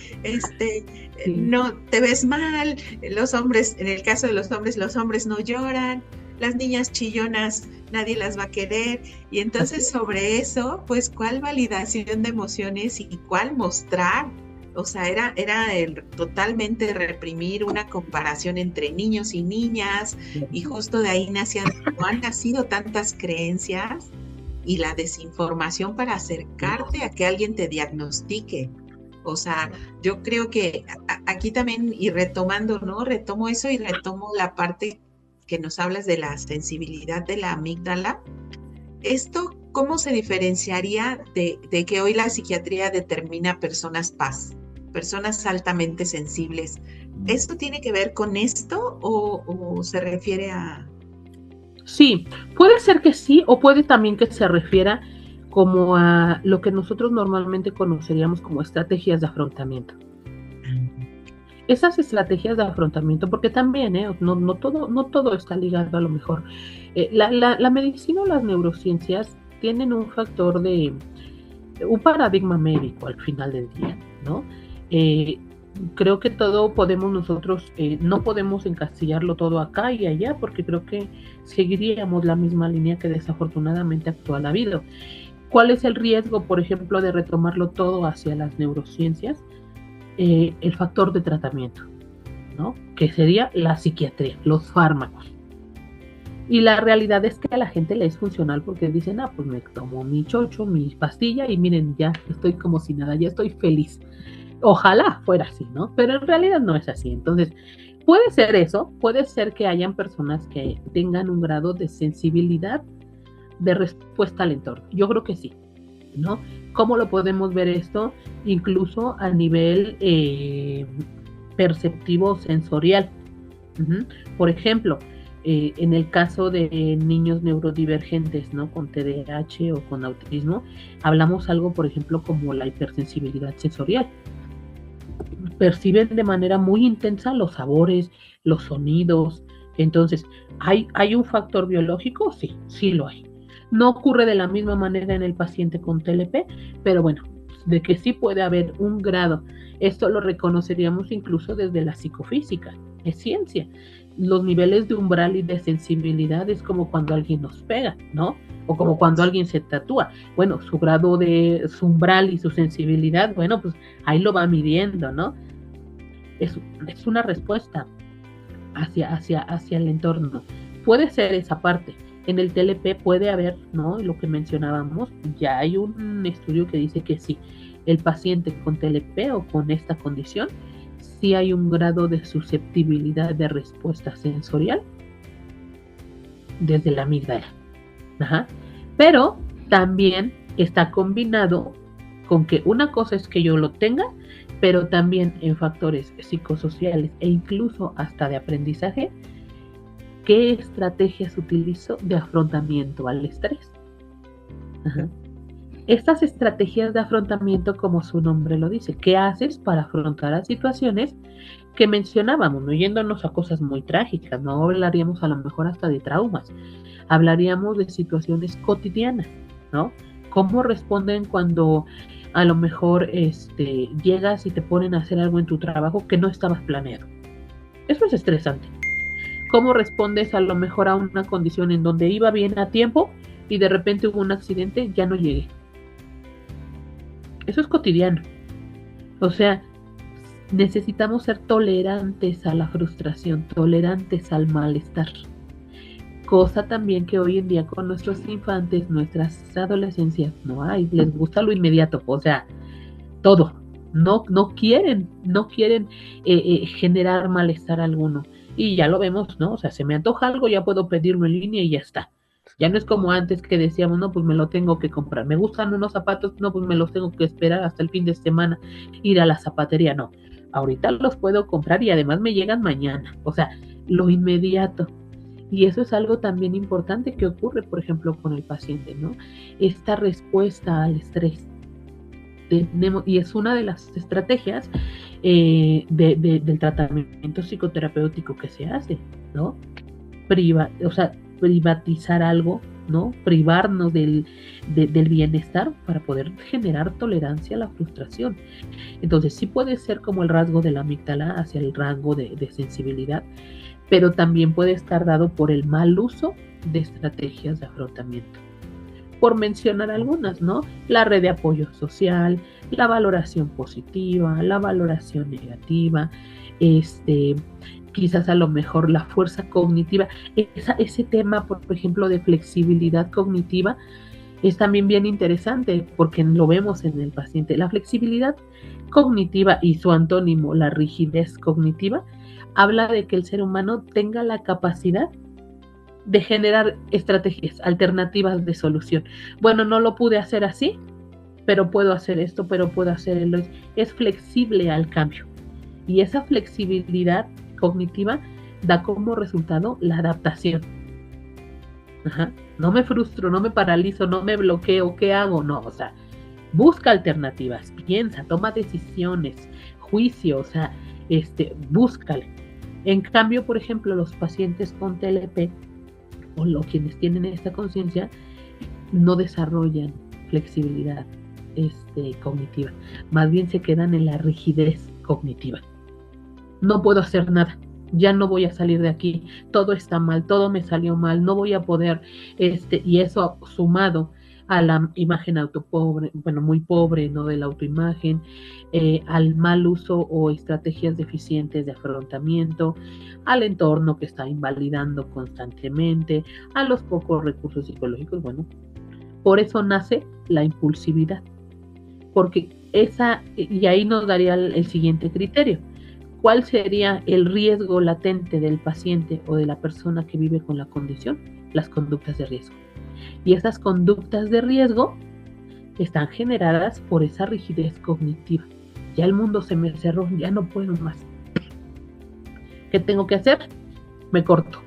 B: no te ves mal, los hombres, en el caso de los hombres no lloran, las niñas chillonas nadie las va a querer, y entonces sobre eso, pues cuál validación de emociones y cuál mostrar. O sea, era totalmente reprimir una comparación entre niños y niñas, y justo de ahí han nacido tantas creencias y la desinformación para acercarte a que alguien te diagnostique. O sea, yo creo que aquí también, y retomando, ¿no? Retomo eso y retomo la parte que nos hablas de la sensibilidad de la amígdala. ¿Esto cómo se diferenciaría de que hoy la psiquiatría determina personas paz, personas altamente sensibles? ¿Esto tiene que ver con esto o se refiere a...?
C: Sí, puede ser que sí, o puede también que se refiera como a lo que nosotros normalmente conoceríamos como estrategias de afrontamiento. Esas estrategias de afrontamiento, porque también no todo está ligado a lo mejor. La medicina o las neurociencias tienen un factor un paradigma médico al final del día, ¿no? Creo que todo podemos nosotros, no podemos encasillarlo todo acá y allá, porque creo que seguiríamos la misma línea que desafortunadamente actual ha habido. ¿Cuál es el riesgo, por ejemplo, de retomarlo todo hacia las neurociencias? El factor de tratamiento, ¿no? Que sería la psiquiatría, los fármacos. Y la realidad es que a la gente le es funcional porque dicen, pues me tomo mi chocho, mi pastilla y miren, ya estoy como si nada, ya estoy feliz. Ojalá fuera así, ¿no? Pero en realidad no es así. Entonces, puede ser eso, puede ser que hayan personas que tengan un grado de sensibilidad de respuesta al entorno. Yo creo que sí, ¿no? ¿Cómo lo podemos ver esto? Incluso a nivel perceptivo sensorial. Por ejemplo, en el caso de niños neurodivergentes, ¿no? Con TDAH o con autismo, hablamos algo, por ejemplo, como la hipersensibilidad sensorial. Perciben de manera muy intensa los sabores, los sonidos. Entonces, ¿hay un factor biológico? Sí lo hay. No ocurre de la misma manera en el paciente con TLP, pero bueno, de que sí puede haber un grado. Esto lo reconoceríamos incluso desde la psicofísica, es ciencia. Los niveles de umbral y de sensibilidad es como cuando alguien nos pega, ¿no? O como cuando alguien se tatúa. Bueno, su grado de su umbral y su sensibilidad, bueno, pues ahí lo va midiendo, ¿no? Es una respuesta hacia el entorno. Puede ser esa parte. En el TLP puede haber, ¿no? Lo que mencionábamos, ya hay un estudio que dice que sí, el paciente con TLP o con esta condición, sí hay un grado de susceptibilidad de respuesta sensorial desde la amígdala. Ajá. Pero también está combinado con que una cosa es que yo lo tenga, pero también en factores psicosociales e incluso hasta de aprendizaje, ¿qué estrategias utilizo de afrontamiento al estrés? Ajá. Estas estrategias de afrontamiento, como su nombre lo dice, ¿qué haces para afrontar a situaciones que mencionábamos, no yéndonos a cosas muy trágicas? No hablaríamos a lo mejor hasta de traumas, hablaríamos de situaciones cotidianas, ¿no? ¿Cómo responden cuando a lo mejor llegas y te ponen a hacer algo en tu trabajo que no estabas planeado? Eso es estresante. ¿Cómo respondes a lo mejor a una condición en donde iba bien a tiempo y de repente hubo un accidente, ya no llegué? Eso es cotidiano. O sea, necesitamos ser tolerantes a la frustración, tolerantes al malestar. Cosa también que hoy en día con nuestros infantes, nuestras adolescencias, no hay, les gusta lo inmediato, o sea, todo. No quieren generar malestar alguno. Y ya lo vemos, ¿no? O sea, se me antoja algo, ya puedo pedirlo en línea y ya está. Ya no es como antes que decíamos, no, pues me lo tengo que comprar. Me gustan unos zapatos, no, pues me los tengo que esperar hasta el fin de semana, ir a la zapatería. No, ahorita los puedo comprar y además me llegan mañana. O sea, lo inmediato. Y eso es algo también importante que ocurre, por ejemplo, con el paciente, ¿no? Esta respuesta al estrés. Y es una de las estrategias del tratamiento psicoterapéutico que se hace, ¿no? Privatizar algo, ¿no? Privarnos del bienestar para poder generar tolerancia a la frustración. Entonces sí puede ser como el rasgo de la amígdala hacia el rango de sensibilidad, pero también puede estar dado por el mal uso de estrategias de afrontamiento. Por mencionar algunas, ¿no? La red de apoyo social, la valoración positiva, la valoración negativa, quizás a lo mejor la fuerza cognitiva. Ese tema, por ejemplo, de flexibilidad cognitiva es también bien interesante porque lo vemos en el paciente. La flexibilidad cognitiva y su antónimo, la rigidez cognitiva, habla de que el ser humano tenga la capacidad de generar estrategias alternativas de solución. Bueno, no lo pude hacer así, pero puedo hacer esto, pero puedo hacer el otro. Es flexible al cambio. Y esa flexibilidad cognitiva da como resultado la adaptación. Ajá. No me frustro, no me paralizo, no me bloqueo, ¿qué hago? No, o sea, busca alternativas, piensa, toma decisiones, juicio, o sea, búscale. En cambio, por ejemplo, los pacientes con TLP o quienes tienen esta conciencia no desarrollan flexibilidad cognitiva, más bien se quedan en la rigidez cognitiva. No puedo hacer nada, ya no voy a salir de aquí, todo está mal, todo me salió mal, no voy a poder, y eso sumado a la imagen autopobre, bueno, muy pobre, ¿no? De la autoimagen, al mal uso o estrategias deficientes de afrontamiento, al entorno que está invalidando constantemente, a los pocos recursos psicológicos. Bueno, por eso nace la impulsividad, porque y ahí nos daría el siguiente criterio. ¿Cuál sería el riesgo latente del paciente o de la persona que vive con la condición? Las conductas de riesgo. Y esas conductas de riesgo están generadas por esa rigidez cognitiva. Ya el mundo se me cerró, ya no puedo más. ¿Qué tengo que hacer? Me corto,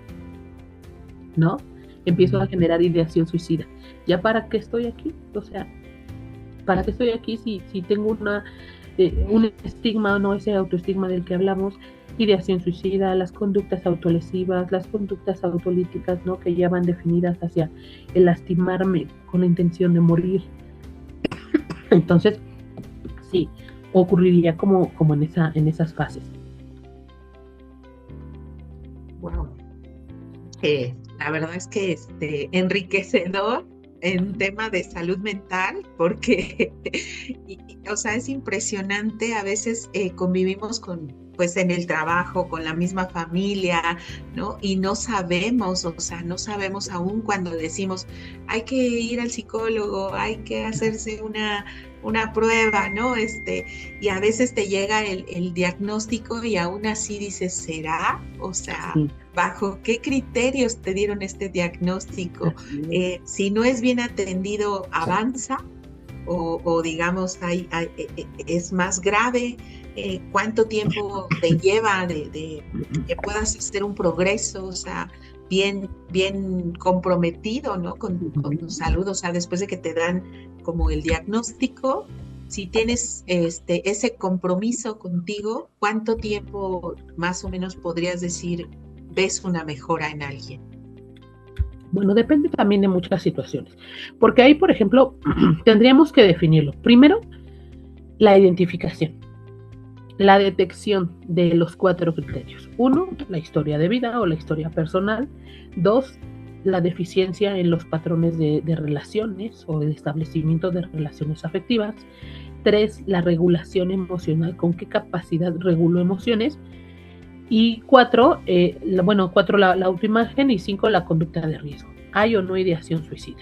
C: ¿no? Empiezo a generar ideación suicida. ¿Ya para qué estoy aquí? O sea, ¿para qué estoy aquí si tengo un estigma, no ese autoestigma del que hablamos? Ideación suicida, las conductas autolesivas, las conductas autolíticas, ¿no? Que ya van definidas hacia el lastimarme con la intención de morir. Entonces, sí, ocurriría como en esas fases.
B: Wow. La verdad es que enriquecedor en tema de salud mental, porque, o sea, es impresionante. A veces convivimos pues en el trabajo, con la misma familia, ¿no? Y no sabemos, o sea, no sabemos aún cuando decimos, hay que ir al psicólogo, hay que hacerse una prueba, ¿no? Y a veces te llega el diagnóstico y aún así dices, ¿será? O sea,
C: Sí,
B: ¿bajo qué criterios te dieron este diagnóstico? Si no es bien atendido, avanza o digamos, es más grave. ¿Cuánto tiempo te lleva de que puedas hacer un progreso? O sea, bien comprometido, ¿no? Con tu salud, o sea, después de que te dan como el diagnóstico, si tienes ese compromiso contigo, ¿cuánto tiempo más o menos podrías decir ves una mejora en alguien?
C: bueno, depende también de muchas situaciones, porque ahí, por ejemplo, tendríamos que definirlo. Primero, la identificación, la detección de los 4 criterios. 1, la historia de vida o la historia personal. 2, la deficiencia en los patrones de relaciones o el establecimiento de relaciones afectivas. 3, la regulación emocional, con qué capacidad regulo emociones. Y 4, la autoimagen. Y 5, la conducta de riesgo. ¿Hay o no ideación suicida?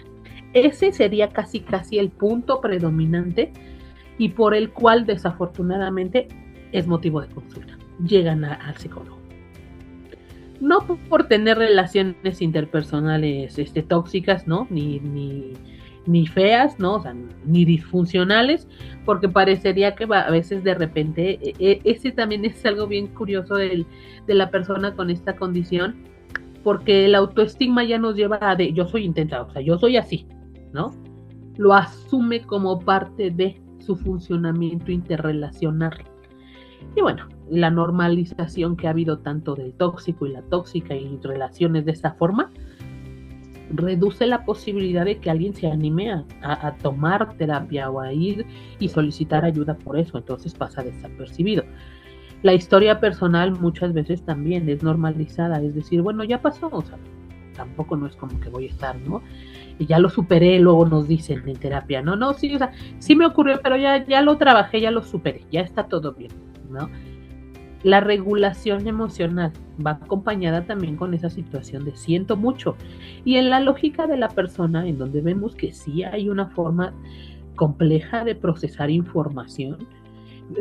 C: Ese sería casi el punto predominante y por el cual desafortunadamente es motivo de consulta. Llegan al psicólogo. No por tener relaciones interpersonales tóxicas, ¿no? Ni feas, ¿no? O sea, ni disfuncionales, porque parecería que a veces de repente, ese también es algo bien curioso de la persona con esta condición, porque el autoestigma ya nos lleva a yo soy intensa, o sea, yo soy así, ¿no? Lo asume como parte de su funcionamiento interrelacional. Y bueno, la normalización que ha habido tanto del tóxico y la tóxica y relaciones de esta forma, reduce la posibilidad de que alguien se anime a tomar terapia o a ir y solicitar ayuda por eso, entonces pasa desapercibido. La historia personal muchas veces también es normalizada, es decir, bueno, ya pasó, o sea, tampoco no es como que voy a estar, ¿no? Y ya lo superé, luego nos dicen en terapia, no, sí, o sea, sí me ocurrió, pero ya lo trabajé, ya lo superé, ya está todo bien, ¿no? La regulación emocional va acompañada también con esa situación de siento mucho. Y en la lógica de la persona, en donde vemos que sí hay una forma compleja de procesar información,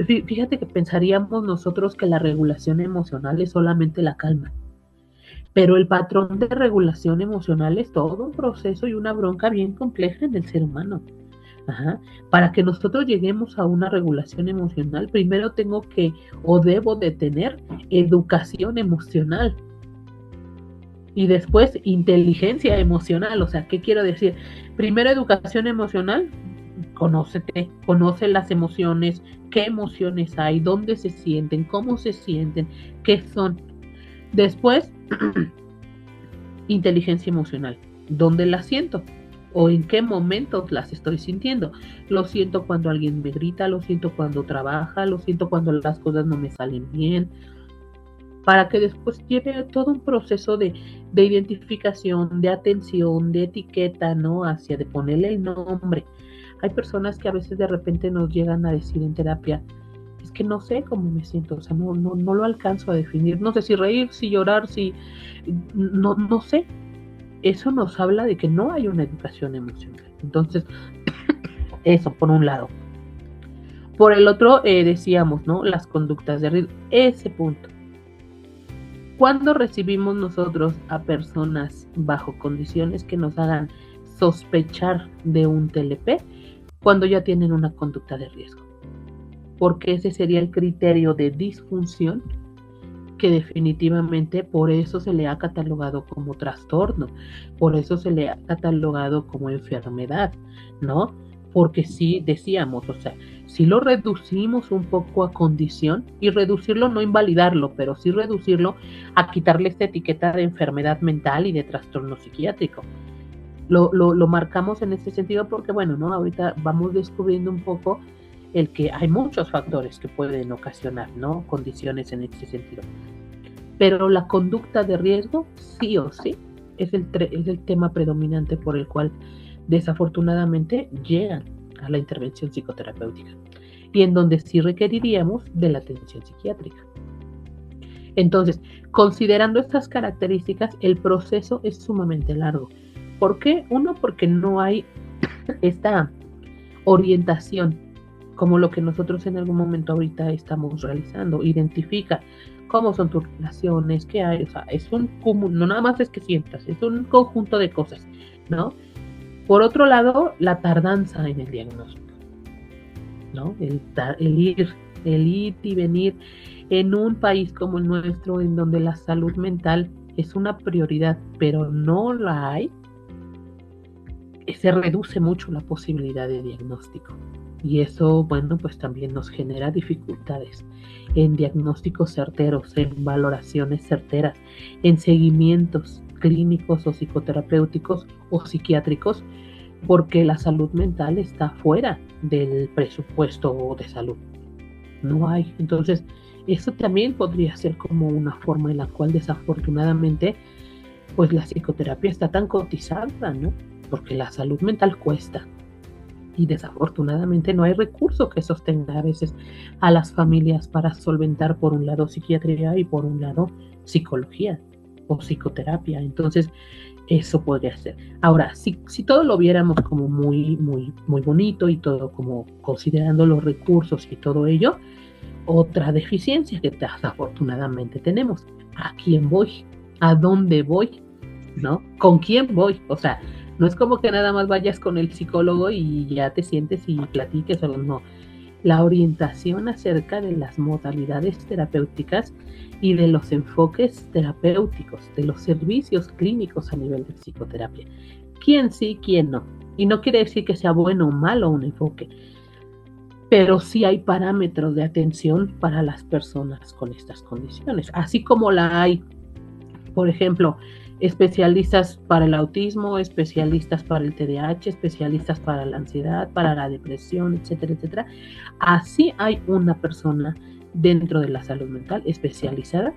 C: fíjate que pensaríamos nosotros que la regulación emocional es solamente la calma. Pero el patrón de regulación emocional es todo un proceso y una bronca bien compleja en el ser humano. Ajá. Para que nosotros lleguemos a una regulación emocional, primero tengo que o debo de tener educación emocional y después inteligencia emocional. O sea, ¿qué quiero decir? Primero educación emocional, conócete, conoce las emociones, qué emociones hay, dónde se sienten, cómo se sienten, qué son. Después, inteligencia emocional, ¿dónde las siento? ¿O en qué momentos las estoy sintiendo? Lo siento cuando alguien me grita, lo siento cuando trabaja, lo siento cuando las cosas no me salen bien, para que después lleve todo un proceso de identificación, de atención, de etiqueta, ¿no? Hacia de ponerle el nombre. Hay personas que a veces de repente nos llegan a decir en terapia, es que no sé cómo me siento, o sea, no lo alcanzo a definir, no sé si reír, si llorar, no sé. Eso nos habla de que no hay una educación emocional. Entonces, eso por un lado. Por el otro, decíamos, ¿no? Las conductas de riesgo. Ese punto. ¿Cuándo recibimos nosotros a personas bajo condiciones que nos hagan sospechar de un TLP? Cuando ya tienen una conducta de riesgo. Porque ese sería el criterio de disfunción que definitivamente por eso se le ha catalogado como trastorno, por eso se le ha catalogado como enfermedad, ¿no? Porque sí decíamos, o sea, si lo reducimos un poco a condición, y reducirlo no invalidarlo, pero sí reducirlo a quitarle esta etiqueta de enfermedad mental y de trastorno psiquiátrico. Lo marcamos en este sentido porque, bueno, ¿no? Ahorita vamos descubriendo un poco el que hay muchos factores que pueden ocasionar, ¿no? Condiciones en este sentido. pero la conducta de riesgo, sí o sí, es el tema predominante por el cual desafortunadamente llegan a la intervención psicoterapéutica y en donde sí requeriríamos de la atención psiquiátrica. Entonces, considerando estas características, el proceso es sumamente largo. ¿Por qué? Uno, porque no hay esta orientación como lo que nosotros en algún momento ahorita estamos realizando. Identifica cómo son tus relaciones, qué hay, o sea, es un cúmulo, no nada más es que sientas, es un conjunto de cosas, ¿no? Por otro lado, la tardanza en el diagnóstico, ¿no? El ir y venir en un país como el nuestro, en donde la salud mental es una prioridad, pero no la hay, se reduce mucho la posibilidad de diagnóstico. Y eso, bueno, pues también nos genera dificultades en diagnósticos certeros, en valoraciones certeras, en seguimientos clínicos o psicoterapéuticos o psiquiátricos, porque la salud mental está fuera del presupuesto de salud. No hay. Entonces, eso también podría ser como una forma en la cual desafortunadamente, pues la psicoterapia está tan cotizada, ¿no? Porque la salud mental cuesta. Y desafortunadamente no hay recurso que sostenga a veces a las familias para solventar por un lado psiquiatría y por un lado psicología o psicoterapia. Entonces, eso podría ser. Ahora, si todo lo viéramos como muy, muy, muy bonito y todo como considerando los recursos y todo ello, otra deficiencia que desafortunadamente tenemos: ¿a quién voy? ¿A dónde voy? ¿No? ¿Con quién voy? O sea, no es como que nada más vayas con el psicólogo y ya te sientes y platiques, o no. La orientación acerca de las modalidades terapéuticas y de los enfoques terapéuticos, de los servicios clínicos a nivel de psicoterapia. ¿Quién sí, quién no? Y no quiere decir que sea bueno o malo un enfoque, pero sí hay parámetros de atención para las personas con estas condiciones, así como la hay, por ejemplo, especialistas para el autismo, especialistas para el TDAH, especialistas para la ansiedad, para la depresión, etcétera, etcétera. Así hay una persona dentro de la salud mental especializada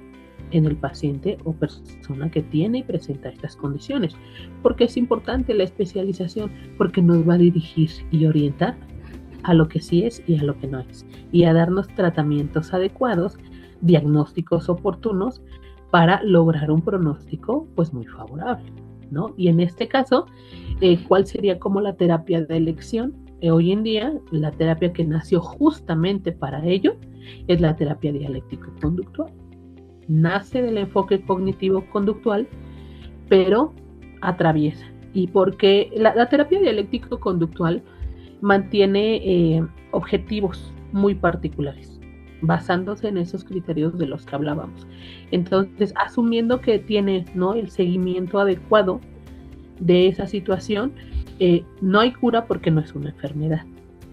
C: en el paciente o persona que tiene y presenta estas condiciones. ¿Por qué es importante la especialización? Porque nos va a dirigir y orientar a lo que sí es y a lo que no es, y a darnos tratamientos adecuados, diagnósticos oportunos, para lograr un pronóstico pues muy favorable, ¿no? Y en este caso, ¿cuál sería como la terapia de elección? Hoy en día, la terapia que nació justamente para ello es la terapia dialéctico-conductual. Nace del enfoque cognitivo-conductual, pero atraviesa. Y porque la terapia dialéctico-conductual mantiene objetivos muy particulares, basándose en esos criterios de los que hablábamos. Entonces, asumiendo que tiene, ¿no?, el seguimiento adecuado de esa situación, no hay cura porque no es una enfermedad.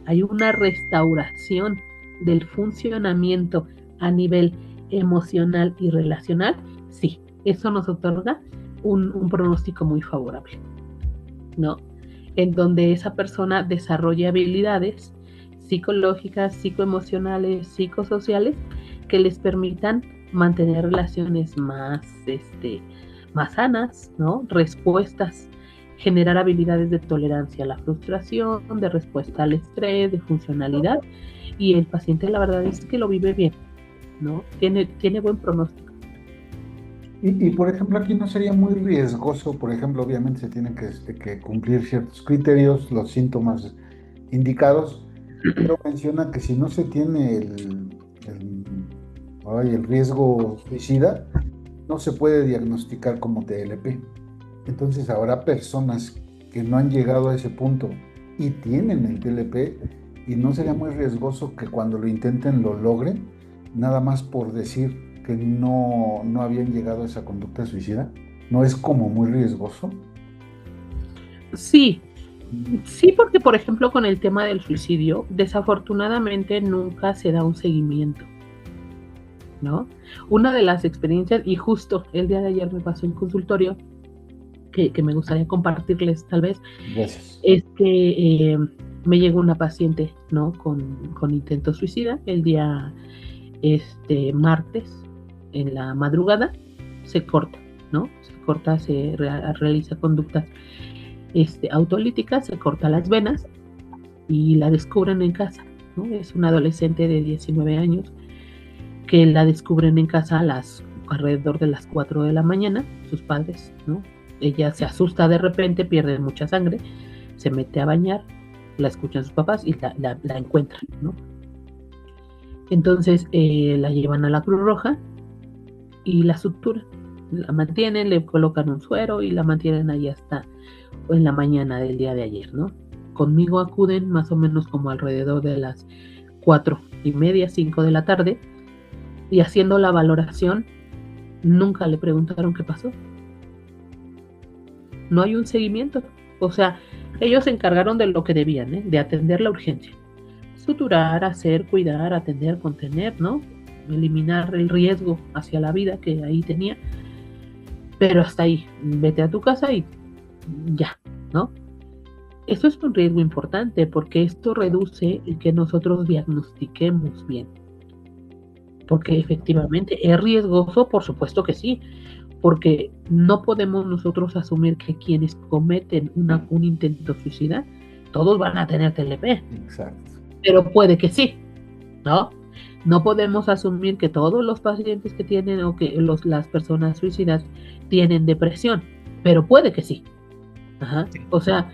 C: Hay una restauración del funcionamiento a nivel emocional y relacional. Sí, eso nos otorga un pronóstico muy favorable, ¿no? En donde esa persona desarrolla habilidades psicológicas, psicoemocionales, psicosociales que les permitan mantener relaciones más sanas, ¿no? Respuestas, generar habilidades de tolerancia a la frustración, de respuesta al estrés, de funcionalidad, y el paciente la verdad es que lo vive bien, ¿no? Tiene buen pronóstico.
A: Y por ejemplo, aquí no sería muy riesgoso, por ejemplo, obviamente se tienen que cumplir ciertos criterios, los síntomas indicados, pero menciona que si no se tiene el riesgo suicida, no se puede diagnosticar como TLP. Entonces habrá personas que no han llegado a ese punto y tienen el TLP, y no sería muy riesgoso que cuando lo intenten lo logren, nada más por decir que no habían llegado a esa conducta suicida. ¿No es como muy riesgoso?
C: Sí, porque por ejemplo con el tema del suicidio, desafortunadamente nunca se da un seguimiento, ¿no? Una de las experiencias, y justo el día de ayer me pasó en consultorio, que me gustaría compartirles tal vez.
A: Gracias.
C: Es que me llegó una paciente, ¿no?, con intento suicida el día martes en la madrugada, se corta, ¿no? Se corta, realiza conductas autolíticas, se corta las venas y la descubren en casa, ¿no? Es una adolescente de 19 años que la descubren en casa alrededor de las 4 de la mañana, sus padres, ¿no? Ella se asusta de repente, pierde mucha sangre, se mete a bañar, la escuchan sus papás y la encuentran, ¿no? Entonces la llevan a la Cruz Roja y la suturan, la mantienen, le colocan un suero y la mantienen ahí hasta en la mañana del día de ayer, ¿no? Conmigo acuden más o menos como alrededor de las 4:30, 5 de la tarde, y haciendo la valoración, nunca le preguntaron qué pasó. No hay un seguimiento. O sea, ellos se encargaron de lo que debían, de atender la urgencia. Suturar, hacer, cuidar, atender, contener, ¿no? Eliminar el riesgo hacia la vida que ahí tenía. Pero hasta ahí, vete a tu casa y ya, ¿no? Eso es un riesgo importante porque esto reduce el que nosotros diagnostiquemos bien. Porque efectivamente es riesgoso, por supuesto que sí, porque no podemos nosotros asumir que quienes cometen un intento suicida, todos van a tener TLP.
A: Exacto.
C: Pero puede que sí, ¿no? No podemos asumir que todos los pacientes que tienen o que las personas suicidas tienen depresión, pero puede que sí. Ajá. O sea,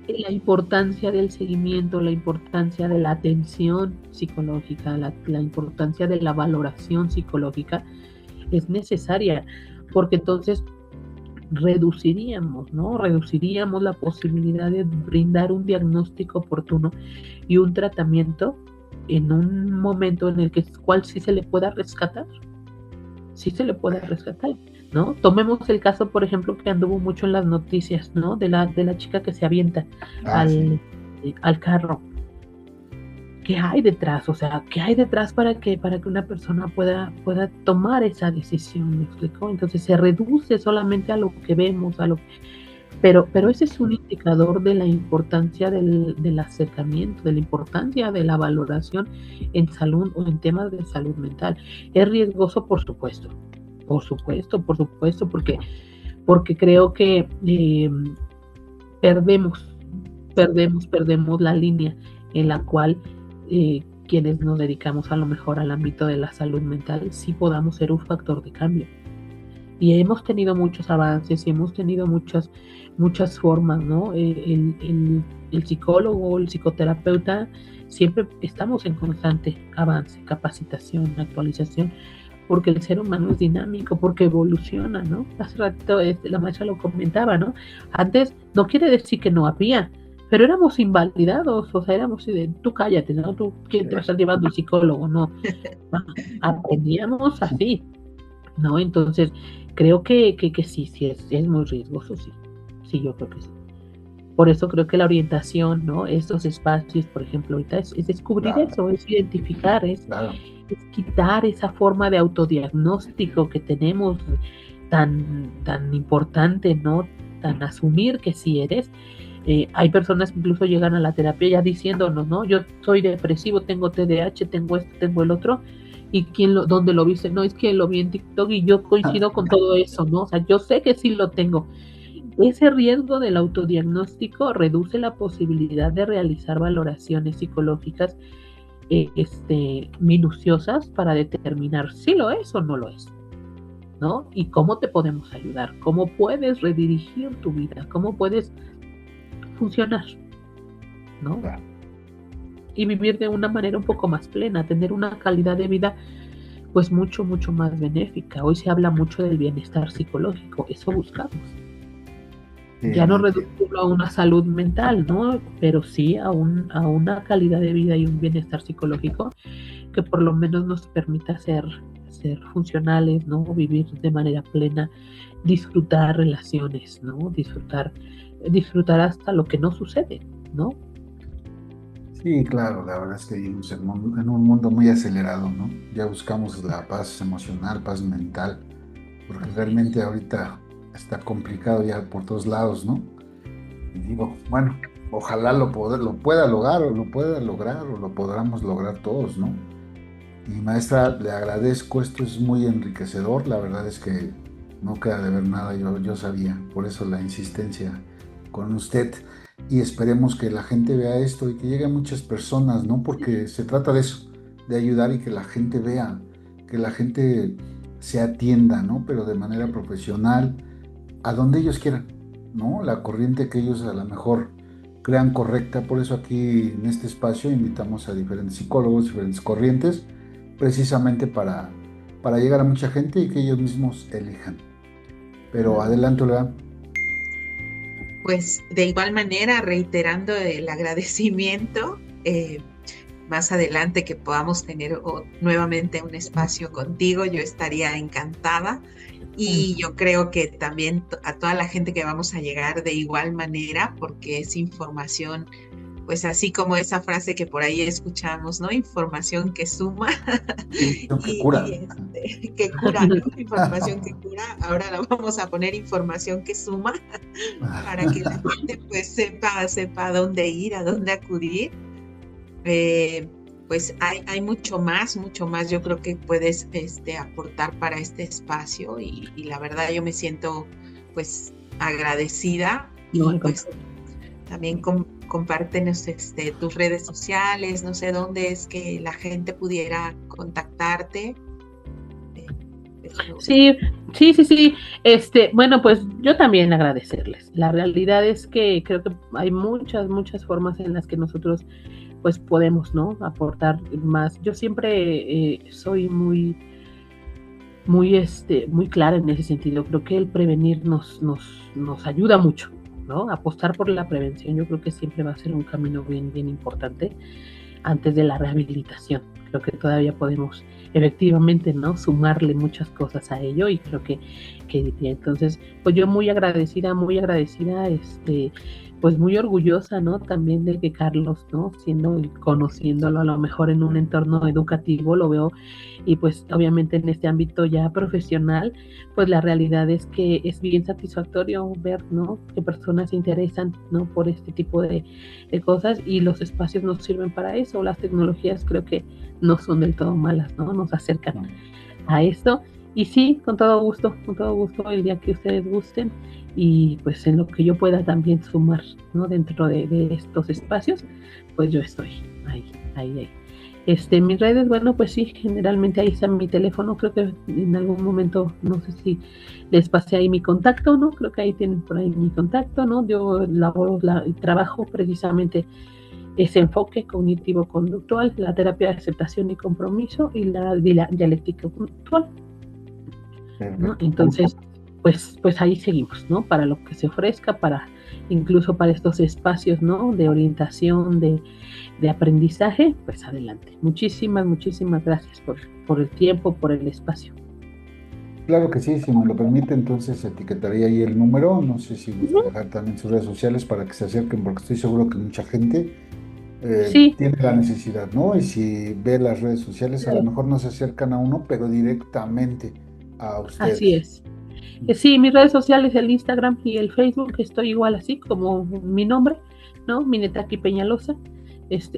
C: la importancia del seguimiento, la importancia de la atención psicológica, la importancia de la valoración psicológica es necesaria, porque entonces reduciríamos la posibilidad de brindar un diagnóstico oportuno y un tratamiento en un momento en el cual sí se le pueda rescatar, ¿no? Tomemos el caso, por ejemplo, que anduvo mucho en las noticias, ¿no? De la chica que se avienta al carro. ¿Qué hay detrás? O sea, ¿qué hay detrás para que una persona pueda tomar esa decisión? ¿Me explico? Entonces se reduce solamente a lo que vemos, pero ese es un indicador de la importancia del acercamiento, de la importancia de la valoración en salud o en temas de salud mental. Es riesgoso, por supuesto, porque creo que perdemos la línea en la cual quienes nos dedicamos a lo mejor al ámbito de la salud mental sí podamos ser un factor de cambio. Y hemos tenido muchos avances y hemos tenido muchas formas, ¿no? El psicólogo, el psicoterapeuta, siempre estamos en constante avance, capacitación, actualización, porque el ser humano es dinámico, porque evoluciona, ¿no? Hace rato la maestra lo comentaba, ¿no? Antes no quiere decir que no había, pero éramos invalidados, o sea, éramos de, tú cállate, ¿no? Tú, ¿quién te va a estar llevando el psicólogo? No, aprendíamos así, ¿no? Entonces, creo que sí, es muy riesgoso, sí, yo creo que sí. Por eso creo que la orientación, ¿no? Estos espacios, por ejemplo, ahorita es descubrir eso, es identificar, es quitar esa forma de autodiagnóstico que tenemos tan importante, ¿no? Tan asumir que sí eres. Hay personas que incluso llegan a la terapia ya diciéndonos, ¿no? Yo soy depresivo, tengo TDAH, tengo esto, tengo el otro. ¿Y dónde lo viste? No, es que lo vi en TikTok y yo coincido con todo eso, ¿no? O sea, yo sé que sí lo tengo. Ese riesgo del autodiagnóstico reduce la posibilidad de realizar valoraciones psicológicas minuciosas para determinar si lo es o no lo es, ¿no? Y cómo te podemos ayudar, cómo puedes redirigir tu vida, cómo puedes funcionar, ¿no? Y vivir de una manera un poco más plena, tener una calidad de vida pues mucho más benéfica. Hoy se habla mucho del bienestar psicológico, eso buscamos. Ya no reducirlo a una salud mental, ¿no? Pero sí a una calidad de vida y un bienestar psicológico que por lo menos nos permita ser funcionales, ¿no? Vivir de manera plena, disfrutar relaciones, ¿no? Disfrutar hasta lo que no sucede, ¿no?
A: Sí, claro, la verdad es que vivimos en un mundo muy acelerado, ¿no? Ya buscamos la paz emocional, paz mental, porque realmente ahorita está complicado ya por todos lados, ¿no? Y digo, bueno, ojalá lo pueda lograr o lo podamos lograr todos, ¿no? Y maestra, le agradezco, esto es muy enriquecedor, la verdad es que no queda de ver nada, yo sabía, por eso la insistencia con usted. Y esperemos que la gente vea esto y que llegue a muchas personas, ¿no? Porque se trata de eso, de ayudar y que la gente vea, que la gente se atienda, ¿no? Pero de manera profesional, a donde ellos quieran, ¿no? La corriente que ellos a lo mejor crean correcta. Por eso aquí en este espacio invitamos a diferentes psicólogos, diferentes corrientes, precisamente para llegar a mucha gente y que ellos mismos elijan. Pero adelante, Olga.
B: Pues de igual manera, reiterando el agradecimiento, más adelante que podamos tener nuevamente un espacio contigo, yo estaría encantada. Y yo creo que también a toda la gente que vamos a llegar de igual manera, porque es información, pues así como esa frase que por ahí escuchamos, ¿no? Información que suma
A: Que cura.
B: que cura, ¿no? Información que cura. Ahora la vamos a poner información que suma para que la gente pues sepa a dónde ir, a dónde acudir. Pues hay mucho más yo creo que puedes aportar para este espacio y la verdad yo me siento pues agradecida y pues también compártenos tus redes sociales, no sé dónde es que la gente pudiera contactarte.
C: Sí. Bueno, pues yo también agradecerles. La realidad es que creo que hay muchas formas en las que nosotros pues podemos, ¿no? Aportar más. Yo siempre soy muy clara en ese sentido. Creo que el prevenir nos ayuda mucho, ¿no? Apostar por la prevención, yo creo que siempre va a ser un camino bien importante antes de la rehabilitación. Creo que todavía podemos efectivamente, ¿no? Sumarle muchas cosas a ello y creo que entonces, pues yo muy agradecida, pues muy orgullosa, ¿no? También de que Carlos, ¿no? Conociéndolo a lo mejor en un entorno educativo, lo veo, y pues obviamente en este ámbito ya profesional, pues la realidad es que es bien satisfactorio ver, ¿no? Que personas se interesan, ¿no? Por este tipo de cosas y los espacios nos sirven para eso. Las tecnologías creo que no son del todo malas, ¿no? Nos acercan a esto. Y sí, con todo gusto, el día que ustedes gusten y pues en lo que yo pueda también sumar, ¿no? Dentro de estos espacios, pues yo estoy ahí. Mis redes, bueno, pues sí, generalmente ahí está mi teléfono, creo que en algún momento, no sé si les pasé ahí mi contacto, ¿no? Creo que ahí tienen por ahí mi contacto, ¿no? Yo trabajo precisamente ese enfoque cognitivo-conductual, la terapia de aceptación y compromiso y la dialéctica conductual, ¿no? Entonces, pues ahí seguimos, ¿no? Para lo que se ofrezca, incluso para estos espacios, ¿no? De orientación, de aprendizaje, pues adelante. Muchísimas gracias por el tiempo, por el espacio.
A: Claro que sí, si me lo permite, entonces etiquetaría ahí el número, no sé si gusta dejar también sus redes sociales para que se acerquen, porque estoy seguro que mucha gente tiene la necesidad, ¿no? Y si ve las redes sociales, a lo mejor no se acercan a uno, pero directamente a ustedes.
C: Así es. Sí, mis redes sociales, el Instagram y el Facebook, estoy igual así como mi nombre, ¿no? Minetaki Peñalosa.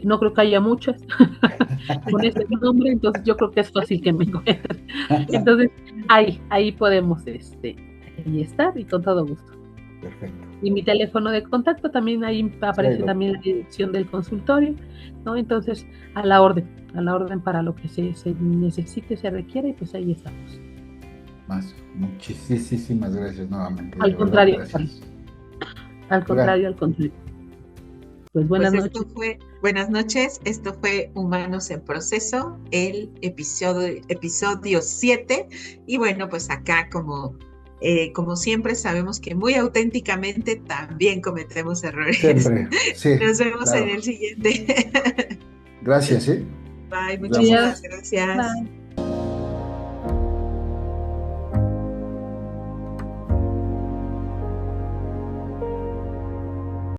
C: No creo que haya muchas con ese nombre, entonces yo creo que es fácil que me encuentren. Entonces, ahí podemos ahí estar y con todo gusto.
A: Perfecto.
C: Y mi teléfono de contacto también, ahí aparece también la dirección del consultorio, ¿no? Entonces, a la orden para lo que se necesite, se requiere, y pues ahí estamos.
A: Muchísimas gracias nuevamente.
C: Al contrario. Pues buenas noches.
B: Buenas noches, esto fue Humanos en Proceso, el episodio 7, y bueno, pues acá como siempre sabemos que muy auténticamente también cometemos errores.
A: Siempre, sí.
B: Nos vemos en el siguiente.
A: Gracias,
B: Bye, muchísimas gracias. Bye.